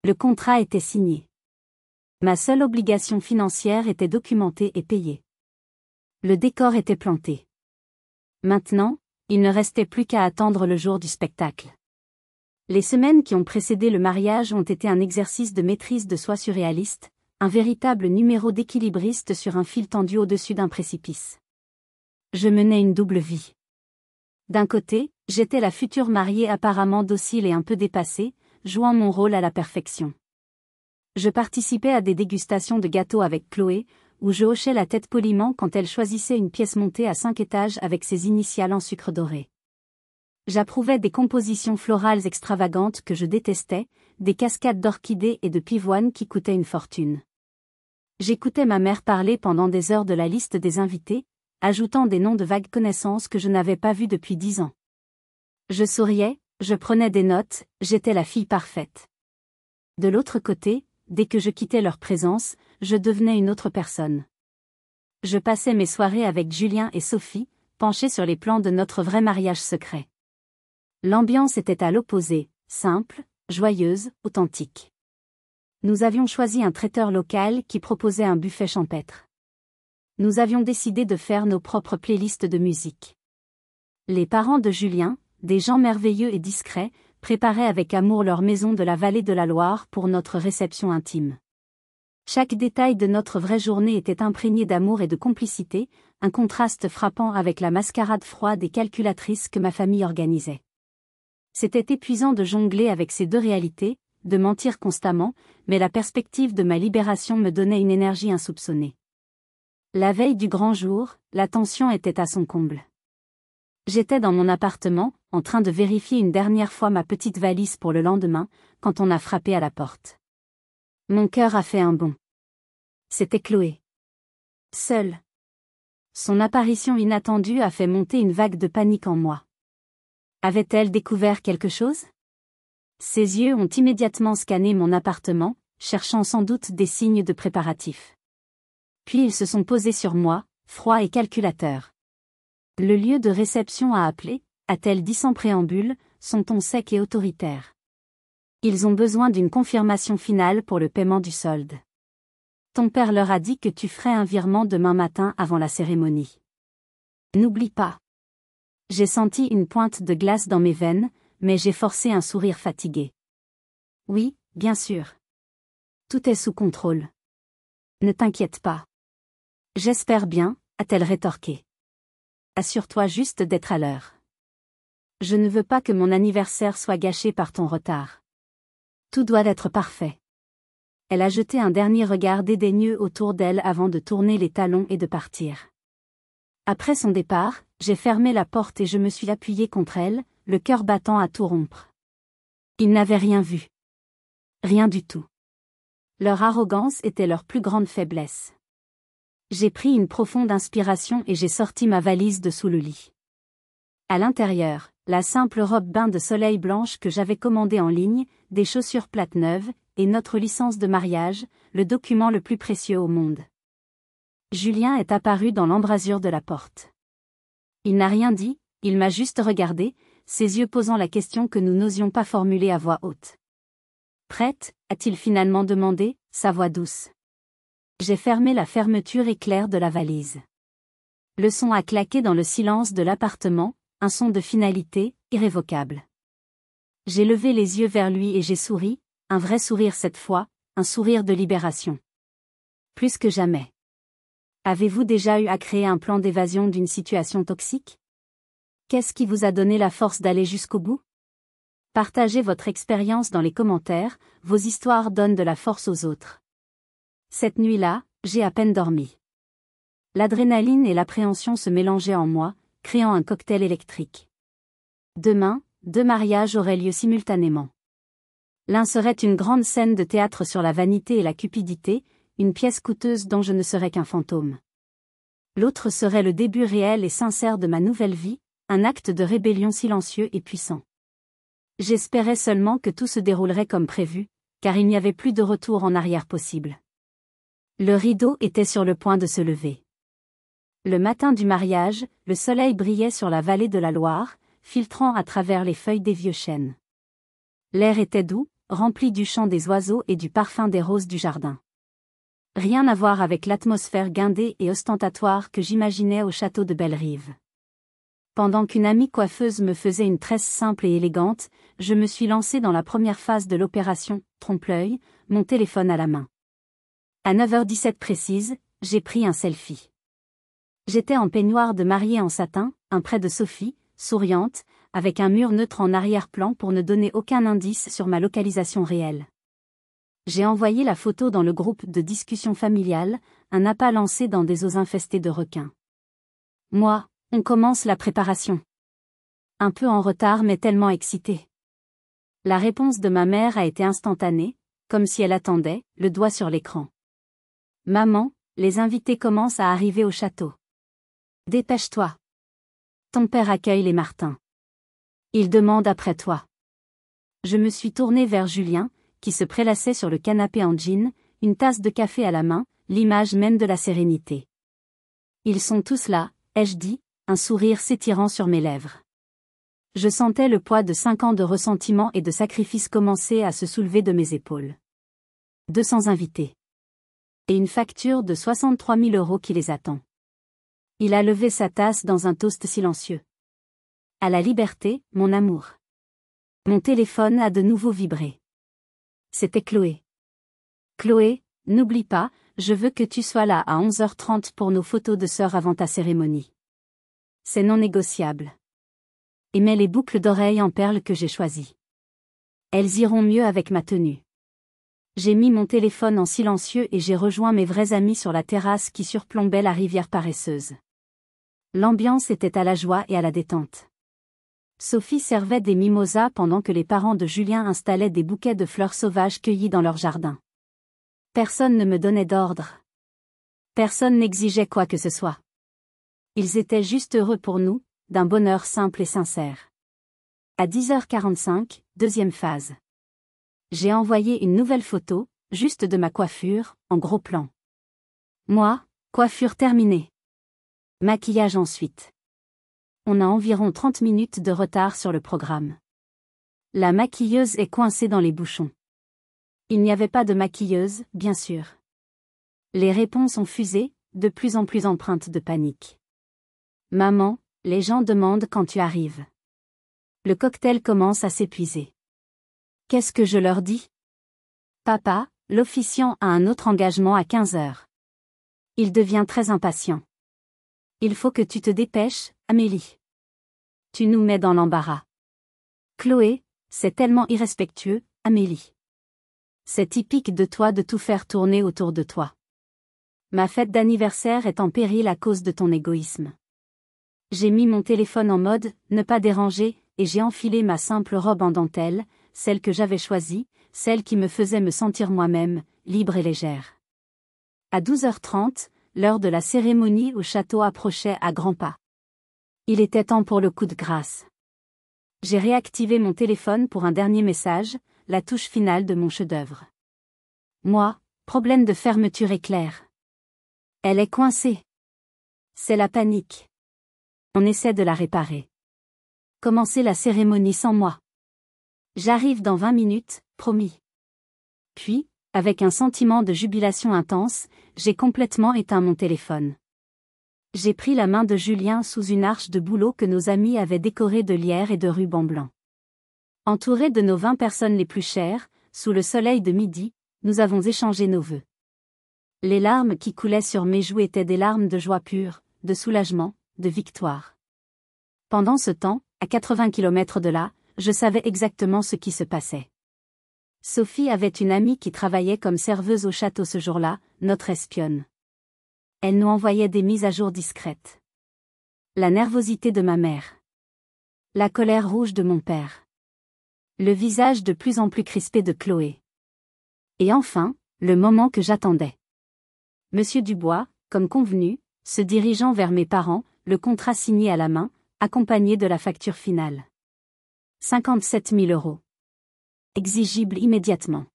Le contrat était signé. Ma seule obligation financière était documentée et payée. Le décor était planté. Maintenant, il ne restait plus qu'à attendre le jour du spectacle. Les semaines qui ont précédé le mariage ont été un exercice de maîtrise de soi surréaliste, un véritable numéro d'équilibriste sur un fil tendu au-dessus d'un précipice. Je menais une double vie. D'un côté, j'étais la future mariée apparemment docile et un peu dépassée, jouant mon rôle à la perfection. Je participais à des dégustations de gâteaux avec Chloé, où je hochais la tête poliment quand elle choisissait une pièce montée à 5 étages avec ses initiales en sucre doré. J'approuvais des compositions florales extravagantes que je détestais, des cascades d'orchidées et de pivoines qui coûtaient une fortune. J'écoutais ma mère parler pendant des heures de la liste des invités, ajoutant des noms de vagues connaissances que je n'avais pas vues depuis 10 ans. Je souriais, je prenais des notes, j'étais la fille parfaite. De l'autre côté, dès que je quittais leur présence, je devenais une autre personne. Je passais mes soirées avec Julien et Sophie, penchés sur les plans de notre vrai mariage secret. L'ambiance était à l'opposé, simple, joyeuse, authentique. Nous avions choisi un traiteur local qui proposait un buffet champêtre. Nous avions décidé de faire nos propres playlists de musique. Les parents de Julien, des gens merveilleux et discrets, préparaient avec amour leur maison de la vallée de la Loire pour notre réception intime. Chaque détail de notre vraie journée était imprégné d'amour et de complicité, un contraste frappant avec la mascarade froide et calculatrice que ma famille organisait. C'était épuisant de jongler avec ces deux réalités, de mentir constamment, mais la perspective de ma libération me donnait une énergie insoupçonnée. La veille du grand jour, la tension était à son comble. J'étais dans mon appartement, en train de vérifier une dernière fois ma petite valise pour le lendemain, quand on a frappé à la porte. Mon cœur a fait un bond. C'était Chloé. Seule. Son apparition inattendue a fait monter une vague de panique en moi. Avait-elle découvert quelque chose? Ses yeux ont immédiatement scanné mon appartement, cherchant sans doute des signes de préparatifs. Puis ils se sont posés sur moi, froids et calculateurs. Le lieu de réception a appelé, a-t-elle dit sans préambule, son ton sec et autoritaire. Ils ont besoin d'une confirmation finale pour le paiement du solde. Ton père leur a dit que tu ferais un virement demain matin avant la cérémonie. N'oublie pas. J'ai senti une pointe de glace dans mes veines, mais j'ai forcé un sourire fatigué. Oui, bien sûr. Tout est sous contrôle. Ne t'inquiète pas. J'espère bien, a-t-elle rétorqué. Assure-toi juste d'être à l'heure. Je ne veux pas que mon anniversaire soit gâché par ton retard. Tout doit être parfait. Elle a jeté un dernier regard dédaigneux autour d'elle avant de tourner les talons et de partir. Après son départ, j'ai fermé la porte et je me suis appuyée contre elle, le cœur battant à tout rompre. Ils n'avaient rien vu. Rien du tout. Leur arrogance était leur plus grande faiblesse. J'ai pris une profonde inspiration et j'ai sorti ma valise de sous le lit. À l'intérieur, la simple robe bain de soleil blanche que j'avais commandée en ligne, des chaussures plates neuves, et notre licence de mariage, le document le plus précieux au monde. Julien est apparu dans l'embrasure de la porte. Il n'a rien dit, il m'a juste regardé, ses yeux posant la question que nous n'osions pas formuler à voix haute. Prête, a-t-il finalement demandé, sa voix douce. J'ai fermé la fermeture éclair de la valise. Le son a claqué dans le silence de l'appartement, un son de finalité, irrévocable. J'ai levé les yeux vers lui et j'ai souri, un vrai sourire cette fois, un sourire de libération. Plus que jamais. Avez-vous déjà eu à créer un plan d'évasion d'une situation toxique? Qu'est-ce qui vous a donné la force d'aller jusqu'au bout? Partagez votre expérience dans les commentaires, vos histoires donnent de la force aux autres. Cette nuit-là, j'ai à peine dormi. L'adrénaline et l'appréhension se mélangeaient en moi, créant un cocktail électrique. Demain, 2 mariages auraient lieu simultanément. L'un serait une grande scène de théâtre sur la vanité et la cupidité, une pièce coûteuse dont je ne serais qu'un fantôme. L'autre serait le début réel et sincère de ma nouvelle vie, un acte de rébellion silencieux et puissant. J'espérais seulement que tout se déroulerait comme prévu, car il n'y avait plus de retour en arrière possible. Le rideau était sur le point de se lever. Le matin du mariage, le soleil brillait sur la vallée de la Loire, filtrant à travers les feuilles des vieux chênes. L'air était doux, rempli du chant des oiseaux et du parfum des roses du jardin. Rien à voir avec l'atmosphère guindée et ostentatoire que j'imaginais au château de Bellerive. Pendant qu'une amie coiffeuse me faisait une tresse simple et élégante, je me suis lancée dans la première phase de l'opération « Trompe-l'œil », mon téléphone à la main. À 9h17 précise, j'ai pris un selfie. J'étais en peignoir de mariée en satin, un près de Sophie, souriante, avec un mur neutre en arrière-plan pour ne donner aucun indice sur ma localisation réelle. J'ai envoyé la photo dans le groupe de discussion familiale, un appât lancé dans des eaux infestées de requins. Moi, on commence la préparation. Un peu en retard mais tellement excitée. La réponse de ma mère a été instantanée, comme si elle attendait, le doigt sur l'écran. Maman, les invités commencent à arriver au château. Dépêche-toi. Ton père accueille les Martin. Il demande après toi. Je me suis tournée vers Julien, qui se prélassait sur le canapé en jean, une tasse de café à la main, l'image même de la sérénité. Ils sont tous là, ai-je dit, un sourire s'étirant sur mes lèvres. Je sentais le poids de 5 ans de ressentiment et de sacrifice commencer à se soulever de mes épaules. 200 invités. Et une facture de 63 000 € qui les attend. Il a levé sa tasse dans un toast silencieux. À la liberté, mon amour. Mon téléphone a de nouveau vibré. C'était Chloé. Chloé, n'oublie pas, je veux que tu sois là à 11h30 pour nos photos de sœurs avant ta cérémonie. C'est non négociable. Et mets les boucles d'oreilles en perles que j'ai choisies. Elles iront mieux avec ma tenue. J'ai mis mon téléphone en silencieux et j'ai rejoint mes vrais amis sur la terrasse qui surplombait la rivière paresseuse. L'ambiance était à la joie et à la détente. Sophie servait des mimosas pendant que les parents de Julien installaient des bouquets de fleurs sauvages cueillies dans leur jardin. Personne ne me donnait d'ordre. Personne n'exigeait quoi que ce soit. Ils étaient juste heureux pour nous, d'un bonheur simple et sincère. À 10h45, deuxième phase. J'ai envoyé une nouvelle photo, juste de ma coiffure, en gros plan. Moi, coiffure terminée. Maquillage ensuite. On a environ 30 minutes de retard sur le programme. La maquilleuse est coincée dans les bouchons. Il n'y avait pas de maquilleuse, bien sûr. Les réponses ont fusé, de plus en plus empreintes de panique. Maman, les gens demandent quand tu arrives. Le cocktail commence à s'épuiser. Qu'est-ce que je leur dis? Papa, l'officiant a un autre engagement à 15h. Il devient très impatient. Il faut que tu te dépêches, Amélie. Tu nous mets dans l'embarras. Chloé, c'est tellement irrespectueux, Amélie. C'est typique de toi de tout faire tourner autour de toi. Ma fête d'anniversaire est en péril à cause de ton égoïsme. J'ai mis mon téléphone en mode « ne pas déranger » et j'ai enfilé ma simple robe en dentelle, celle que j'avais choisie, celle qui me faisait me sentir moi-même, libre et légère. À 12h30, l'heure de la cérémonie au château approchait à grands pas. Il était temps pour le coup de grâce. J'ai réactivé mon téléphone pour un dernier message, la touche finale de mon chef-d'œuvre. Moi, problème de fermeture éclair. Elle est coincée. C'est la panique. On essaie de la réparer. Commencez la cérémonie sans moi. J'arrive dans 20 minutes, promis. Puis, avec un sentiment de jubilation intense, j'ai complètement éteint mon téléphone. J'ai pris la main de Julien sous une arche de bouleau que nos amis avaient décorée de lierre et de rubans blancs. Entourés de nos 20 personnes les plus chères, sous le soleil de midi, nous avons échangé nos vœux. Les larmes qui coulaient sur mes joues étaient des larmes de joie pure, de soulagement, de victoire. Pendant ce temps, à 80 km de là, je savais exactement ce qui se passait. Sophie avait une amie qui travaillait comme serveuse au château ce jour-là, notre espionne. Elle nous envoyait des mises à jour discrètes. La nervosité de ma mère. La colère rouge de mon père. Le visage de plus en plus crispé de Chloé. Et enfin, le moment que j'attendais. Monsieur Dubois, comme convenu, se dirigeant vers mes parents, le contrat signé à la main, accompagné de la facture finale. 57 000 €. Exigible immédiatement.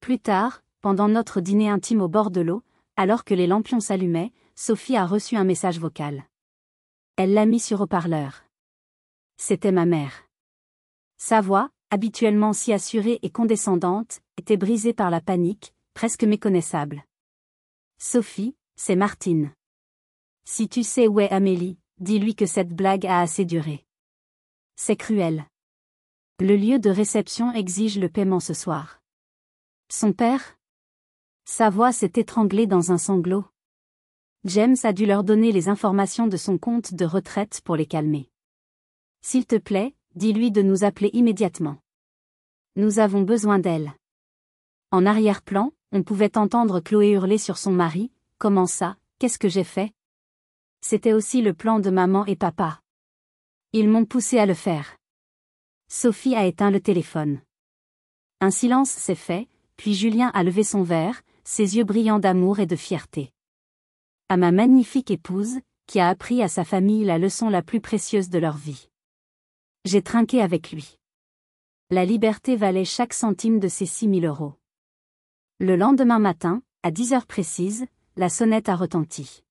Plus tard, pendant notre dîner intime au bord de l'eau, alors que les lampions s'allumaient, Sophie a reçu un message vocal. Elle l'a mis sur haut-parleur. C'était ma mère. Sa voix, habituellement si assurée et condescendante, était brisée par la panique, presque méconnaissable. Sophie, c'est Martine. Si tu sais où est Amélie, dis-lui que cette blague a assez duré. C'est cruel. Le lieu de réception exige le paiement ce soir. Son père? Sa voix s'est étranglée dans un sanglot. James a dû leur donner les informations de son compte de retraite pour les calmer. S'il te plaît, dis-lui de nous appeler immédiatement. Nous avons besoin d'elle. En arrière-plan, on pouvait entendre Chloé hurler sur son mari. Comment ça, qu'est-ce que j'ai fait? C'était aussi le plan de maman et papa. Ils m'ont poussé à le faire. Sophie a éteint le téléphone. Un silence s'est fait, puis Julien a levé son verre, ses yeux brillants d'amour et de fierté. À ma magnifique épouse, qui a appris à sa famille la leçon la plus précieuse de leur vie. J'ai trinqué avec lui. La liberté valait chaque centime de ces 6 000 €. Le lendemain matin, à 10 heures précises, la sonnette a retenti.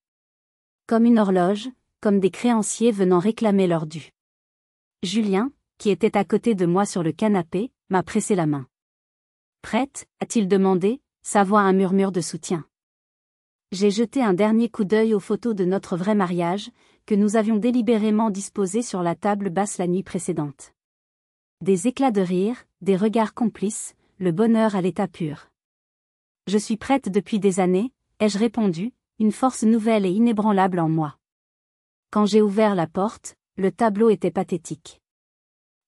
Comme une horloge, comme des créanciers venant réclamer leur dû. Julien, qui était à côté de moi sur le canapé, m'a pressé la main. Prête, a-t-il demandé, sa voix un murmure de soutien. J'ai jeté un dernier coup d'œil aux photos de notre vrai mariage, que nous avions délibérément disposées sur la table basse la nuit précédente. Des éclats de rire, des regards complices, le bonheur à l'état pur. Je suis prête depuis des années, ai-je répondu, une force nouvelle et inébranlable en moi. Quand j'ai ouvert la porte, le tableau était pathétique.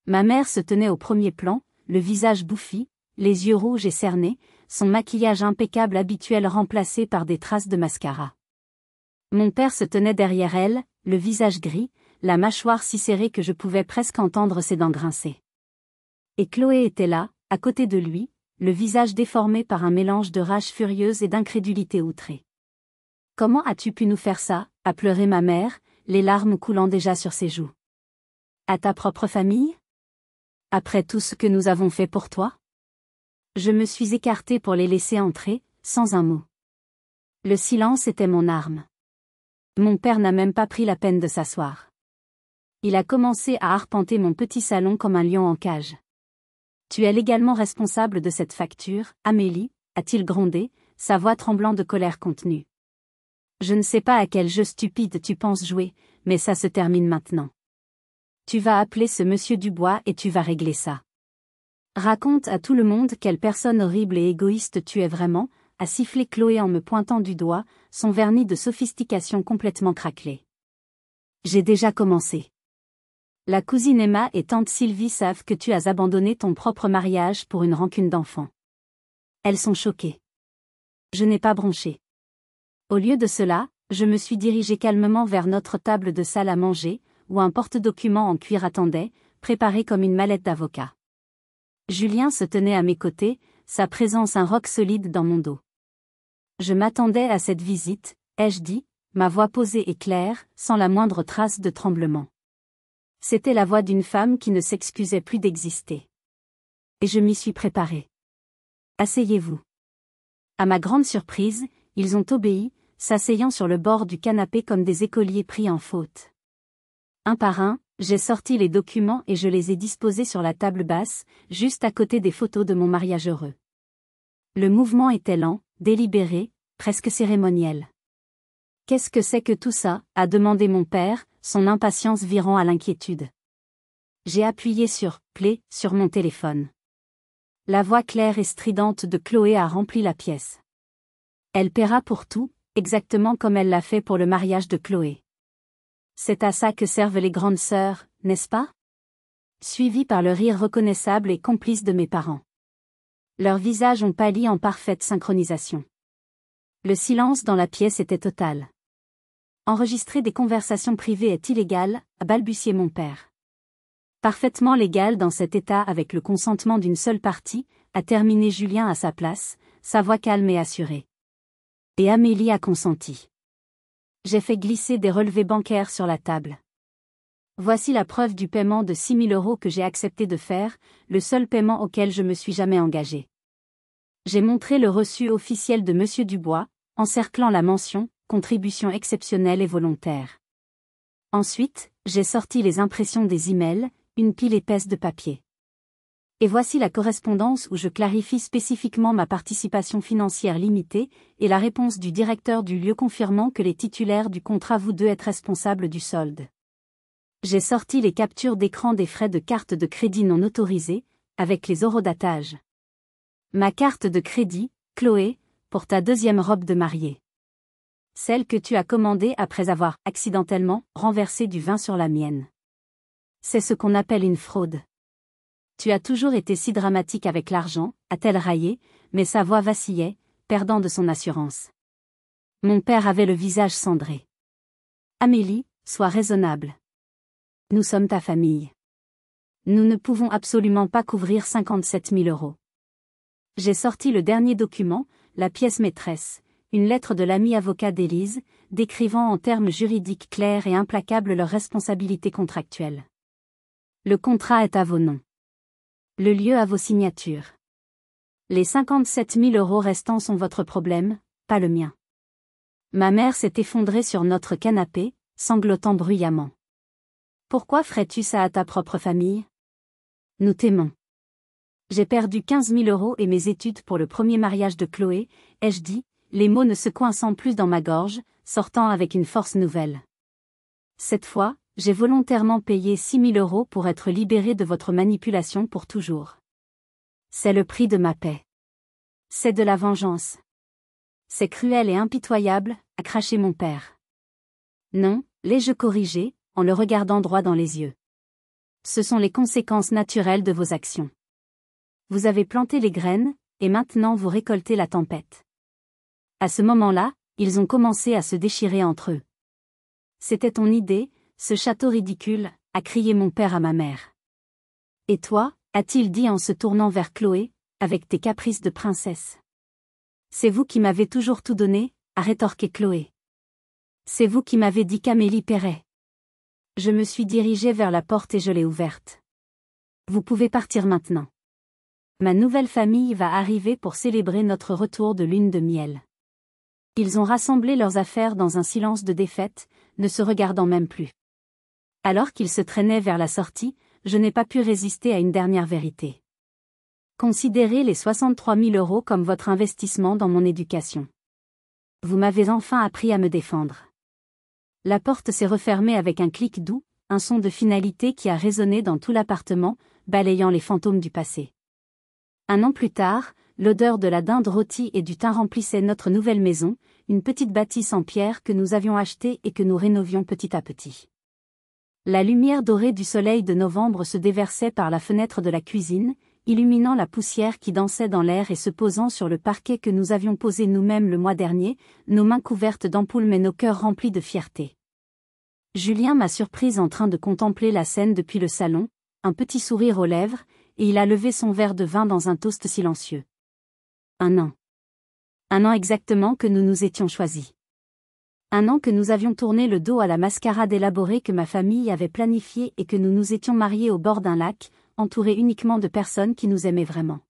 Ma mère se tenait au premier plan, le visage bouffi, les yeux rouges et cernés, son maquillage impeccable habituel remplacé par des traces de mascara. Mon père se tenait derrière elle, le visage gris, la mâchoire si serrée que je pouvais presque entendre ses dents grincer. Et Chloé était là, à côté de lui, le visage déformé par un mélange de rage furieuse et d'incrédulité outrée. « Comment as-tu pu nous faire ça ?» a pleuré ma mère, les larmes coulant déjà sur ses joues. « À ta propre famille ? Après tout ce que nous avons fait pour toi ? » Je me suis écartée pour les laisser entrer, sans un mot. Le silence était mon arme. Mon père n'a même pas pris la peine de s'asseoir. Il a commencé à arpenter mon petit salon comme un lion en cage. « Tu es légalement responsable de cette facture, Amélie » a-t-il grondé, sa voix tremblant de colère contenue. « Je ne sais pas à quel jeu stupide tu penses jouer, mais ça se termine maintenant. Tu vas appeler ce monsieur Dubois et tu vas régler ça. Raconte à tout le monde quelle personne horrible et égoïste tu es vraiment, » a sifflé Chloé en me pointant du doigt, son vernis de sophistication complètement craquelé. J'ai déjà commencé. La cousine Emma et tante Sylvie savent que tu as abandonné ton propre mariage pour une rancune d'enfant. Elles sont choquées. Je n'ai pas bronché. Au lieu de cela, je me suis dirigée calmement vers notre table de salle à manger, où un porte-documents en cuir attendait, préparé comme une mallette d'avocat. Julien se tenait à mes côtés, sa présence un roc solide dans mon dos. Je m'attendais à cette visite, ai-je dit, ma voix posée et claire, sans la moindre trace de tremblement. C'était la voix d'une femme qui ne s'excusait plus d'exister. Et je m'y suis préparée. Asseyez-vous. À ma grande surprise, ils ont obéi, s'asseyant sur le bord du canapé comme des écoliers pris en faute. Un par un, j'ai sorti les documents et je les ai disposés sur la table basse, juste à côté des photos de mon mariage heureux. Le mouvement était lent, délibéré, presque cérémoniel. « Qu'est-ce que c'est que tout ça ?» a demandé mon père, son impatience virant à l'inquiétude. J'ai appuyé sur « Play » sur mon téléphone. La voix claire et stridente de Chloé a rempli la pièce. Elle paiera pour tout, exactement comme elle l'a fait pour le mariage de Chloé. C'est à ça que servent les grandes sœurs, n'est-ce pas ? Suivi par le rire reconnaissable et complice de mes parents. Leurs visages ont pâli en parfaite synchronisation. Le silence dans la pièce était total. Enregistrer des conversations privées est illégal, a balbutié mon père. Parfaitement légal dans cet état avec le consentement d'une seule partie, a terminé Julien à sa place, sa voix calme et assurée. Et Amélie a consenti. J'ai fait glisser des relevés bancaires sur la table. Voici la preuve du paiement de 6 000 € que j'ai accepté de faire, le seul paiement auquel je me suis jamais engagée. J'ai montré le reçu officiel de Monsieur Dubois, encerclant la mention contribution exceptionnelle et volontaire. Ensuite, j'ai sorti les impressions des emails, une pile épaisse de papier. Et voici la correspondance où je clarifie spécifiquement ma participation financière limitée et la réponse du directeur du lieu confirmant que les titulaires du contrat vous deux êtes responsables du solde. J'ai sorti les captures d'écran des frais de carte de crédit non autorisés, avec les horodatages. Ma carte de crédit, Chloé, pour ta deuxième robe de mariée. Celle que tu as commandée après avoir, accidentellement, renversé du vin sur la mienne. C'est ce qu'on appelle une fraude. Tu as toujours été si dramatique avec l'argent, a-t-elle raillé, mais sa voix vacillait, perdant de son assurance. Mon père avait le visage cendré. Amélie, sois raisonnable. Nous sommes ta famille. Nous ne pouvons absolument pas couvrir 57 000 €. J'ai sorti le dernier document, la pièce maîtresse, une lettre de l'ami avocat d'Élise, décrivant en termes juridiques clairs et implacables leurs responsabilités contractuelles. Le contrat est à vos noms. Le lieu à vos signatures. Les 57 000 € restants sont votre problème, pas le mien. Ma mère s'est effondrée sur notre canapé, sanglotant bruyamment. Pourquoi ferais-tu ça à ta propre famille? Nous t'aimons. J'ai perdu 15 000 € et mes études pour le premier mariage de Chloé, ai-je dit, les mots ne se coinçant plus dans ma gorge, sortant avec une force nouvelle. Cette fois, j'ai volontairement payé 6 000 € pour être libéré de votre manipulation pour toujours. C'est le prix de ma paix. C'est de la vengeance. C'est cruel et impitoyable, a craché mon père. Non, l'ai-je corrigé, en le regardant droit dans les yeux. Ce sont les conséquences naturelles de vos actions. Vous avez planté les graines, et maintenant vous récoltez la tempête. À ce moment-là, ils ont commencé à se déchirer entre eux. C'était ton idée, ce château ridicule, a crié mon père à ma mère. Et toi, a-t-il dit en se tournant vers Chloé, avec tes caprices de princesse. C'est vous qui m'avez toujours tout donné, a rétorqué Chloé. C'est vous qui m'avez dit qu'Amélie paierait. Je me suis dirigée vers la porte et je l'ai ouverte. Vous pouvez partir maintenant. Ma nouvelle famille va arriver pour célébrer notre retour de lune de miel. Ils ont rassemblé leurs affaires dans un silence de défaite, ne se regardant même plus. Alors qu'ils se traînaient vers la sortie, je n'ai pas pu résister à une dernière vérité. Considérez les 63 000 € comme votre investissement dans mon éducation. Vous m'avez enfin appris à me défendre. La porte s'est refermée avec un clic doux, un son de finalité qui a résonné dans tout l'appartement, balayant les fantômes du passé. Un an plus tard, l'odeur de la dinde rôtie et du thym remplissait notre nouvelle maison, une petite bâtisse en pierre que nous avions achetée et que nous rénovions petit à petit. La lumière dorée du soleil de novembre se déversait par la fenêtre de la cuisine, illuminant la poussière qui dansait dans l'air et se posant sur le parquet que nous avions posé nous-mêmes le mois dernier, nos mains couvertes d'ampoules mais nos cœurs remplis de fierté. Julien m'a surprise en train de contempler la scène depuis le salon, un petit sourire aux lèvres, et il a levé son verre de vin dans un toast silencieux. Un an. Un an exactement que nous nous étions choisis. Un an que nous avions tourné le dos à la mascarade élaborée que ma famille avait planifiée et que nous nous étions mariés au bord d'un lac, entourés uniquement de personnes qui nous aimaient vraiment.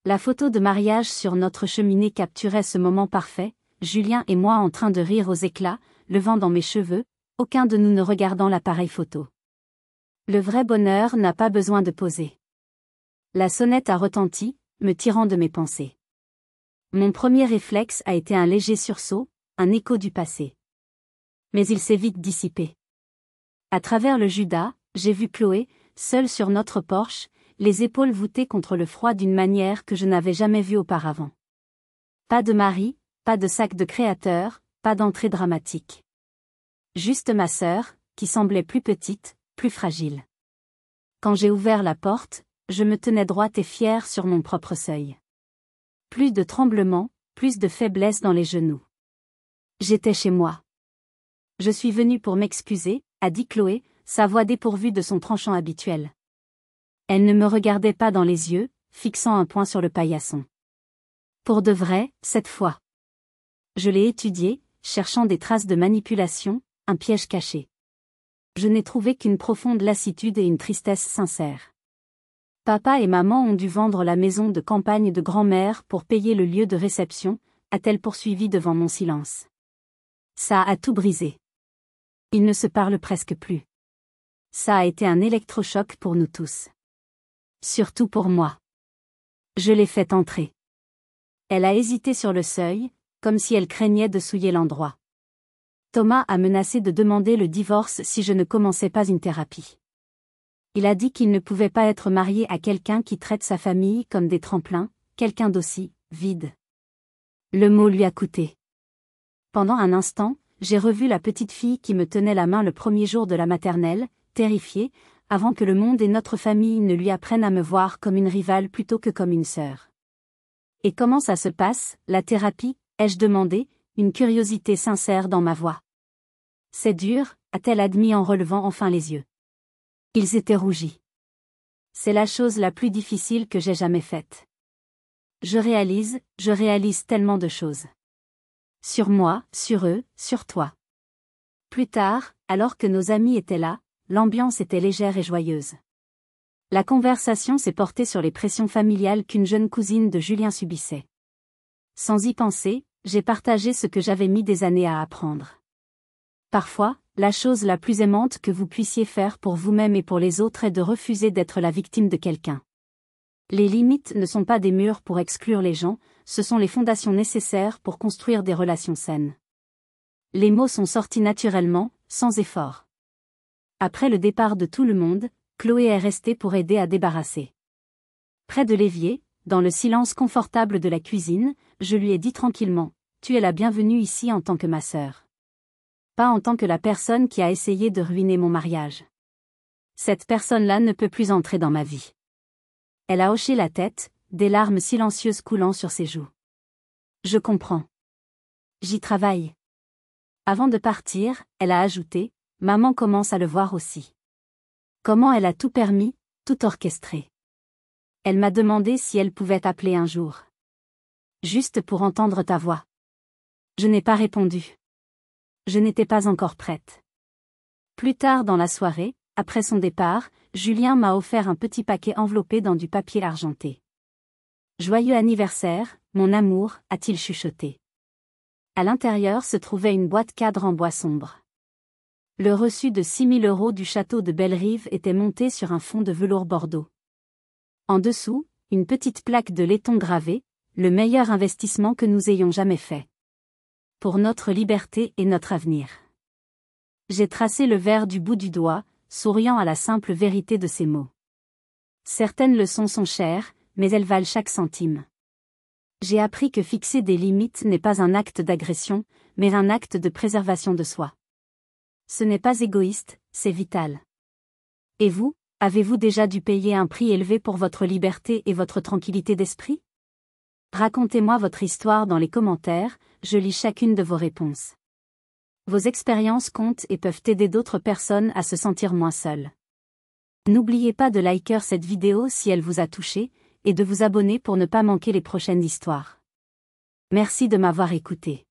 La photo de mariage sur notre cheminée capturait ce moment parfait, Julien et moi en train de rire aux éclats, le vent dans mes cheveux, aucun de nous ne regardant l'appareil photo. Le vrai bonheur n'a pas besoin de poser. La sonnette a retenti, me tirant de mes pensées. Mon premier réflexe a été un léger sursaut, un écho du passé. Mais il s'est vite dissipé. À travers le Judas, j'ai vu Chloé, seule sur notre porche, les épaules voûtées contre le froid d'une manière que je n'avais jamais vue auparavant. Pas de mari, pas de sac de créateur, pas d'entrée dramatique. Juste ma sœur, qui semblait plus petite, plus fragile. Quand j'ai ouvert la porte, je me tenais droite et fière sur mon propre seuil. Plus de tremblement, plus de faiblesse dans les genoux. J'étais chez moi. Je suis venue pour m'excuser, a dit Chloé, sa voix dépourvue de son tranchant habituel. Elle ne me regardait pas dans les yeux, fixant un point sur le paillasson. Pour de vrai, cette fois. Je l'ai étudié, cherchant des traces de manipulation, un piège caché. Je n'ai trouvé qu'une profonde lassitude et une tristesse sincère. Papa et maman ont dû vendre la maison de campagne de grand-mère pour payer le lieu de réception, a-t-elle poursuivi devant mon silence. Ça a tout brisé. Ils ne se parlent presque plus. Ça a été un électrochoc pour nous tous. Surtout pour moi. Je l'ai fait entrer. Elle a hésité sur le seuil, comme si elle craignait de souiller l'endroit. Thomas a menacé de demander le divorce si je ne commençais pas une thérapie. Il a dit qu'il ne pouvait pas être marié à quelqu'un qui traite sa famille comme des tremplins, quelqu'un d'aussi vide. Le mot lui a coûté. Pendant un instant, j'ai revu la petite fille qui me tenait la main le premier jour de la maternelle, terrifiée, avant que le monde et notre famille ne lui apprennent à me voir comme une rivale plutôt que comme une sœur. Et comment ça se passe, la thérapie, ai-je demandé, une curiosité sincère dans ma voix. C'est dur, a-t-elle admis en relevant enfin les yeux. Ils étaient rougis. C'est la chose la plus difficile que j'ai jamais faite. Je réalise tellement de choses. Sur moi, sur eux, sur toi. Plus tard, alors que nos amis étaient là, l'ambiance était légère et joyeuse. La conversation s'est portée sur les pressions familiales qu'une jeune cousine de Julien subissait. Sans y penser, j'ai partagé ce que j'avais mis des années à apprendre. Parfois, la chose la plus aimante que vous puissiez faire pour vous-même et pour les autres est de refuser d'être la victime de quelqu'un. Les limites ne sont pas des murs pour exclure les gens, ce sont les fondations nécessaires pour construire des relations saines. Les mots sont sortis naturellement, sans effort. Après le départ de tout le monde, Chloé est restée pour aider à débarrasser. Près de l'évier, dans le silence confortable de la cuisine, je lui ai dit tranquillement, « Tu es la bienvenue ici en tant que ma sœur. Pas en tant que la personne qui a essayé de ruiner mon mariage. Cette personne-là ne peut plus entrer dans ma vie. » Elle a hoché la tête, des larmes silencieuses coulant sur ses joues. Je comprends. J'y travaille. Avant de partir, elle a ajouté, « Maman commence à le voir aussi. » Comment elle a tout permis, tout orchestré. Elle m'a demandé si elle pouvait t'appeler un jour. Juste pour entendre ta voix. Je n'ai pas répondu. Je n'étais pas encore prête. Plus tard dans la soirée, après son départ, Julien m'a offert un petit paquet enveloppé dans du papier argenté. « Joyeux anniversaire, mon amour », a-t-il chuchoté. À l'intérieur se trouvait une boîte cadre en bois sombre. Le reçu de 6 000 € du château de Bellerive était monté sur un fond de velours bordeaux. En dessous, une petite plaque de laiton gravée, « Le meilleur investissement que nous ayons jamais fait. Pour notre liberté et notre avenir. » J'ai tracé le vers du bout du doigt, souriant à la simple vérité de ces mots. Certaines leçons sont chères, mais elles valent chaque centime. J'ai appris que fixer des limites n'est pas un acte d'agression, mais un acte de préservation de soi. Ce n'est pas égoïste, c'est vital. Et vous, avez-vous déjà dû payer un prix élevé pour votre liberté et votre tranquillité d'esprit? Racontez-moi votre histoire dans les commentaires, je lis chacune de vos réponses. Vos expériences comptent et peuvent aider d'autres personnes à se sentir moins seules. N'oubliez pas de liker cette vidéo si elle vous a touché, et de vous abonner pour ne pas manquer les prochaines histoires. Merci de m'avoir écouté.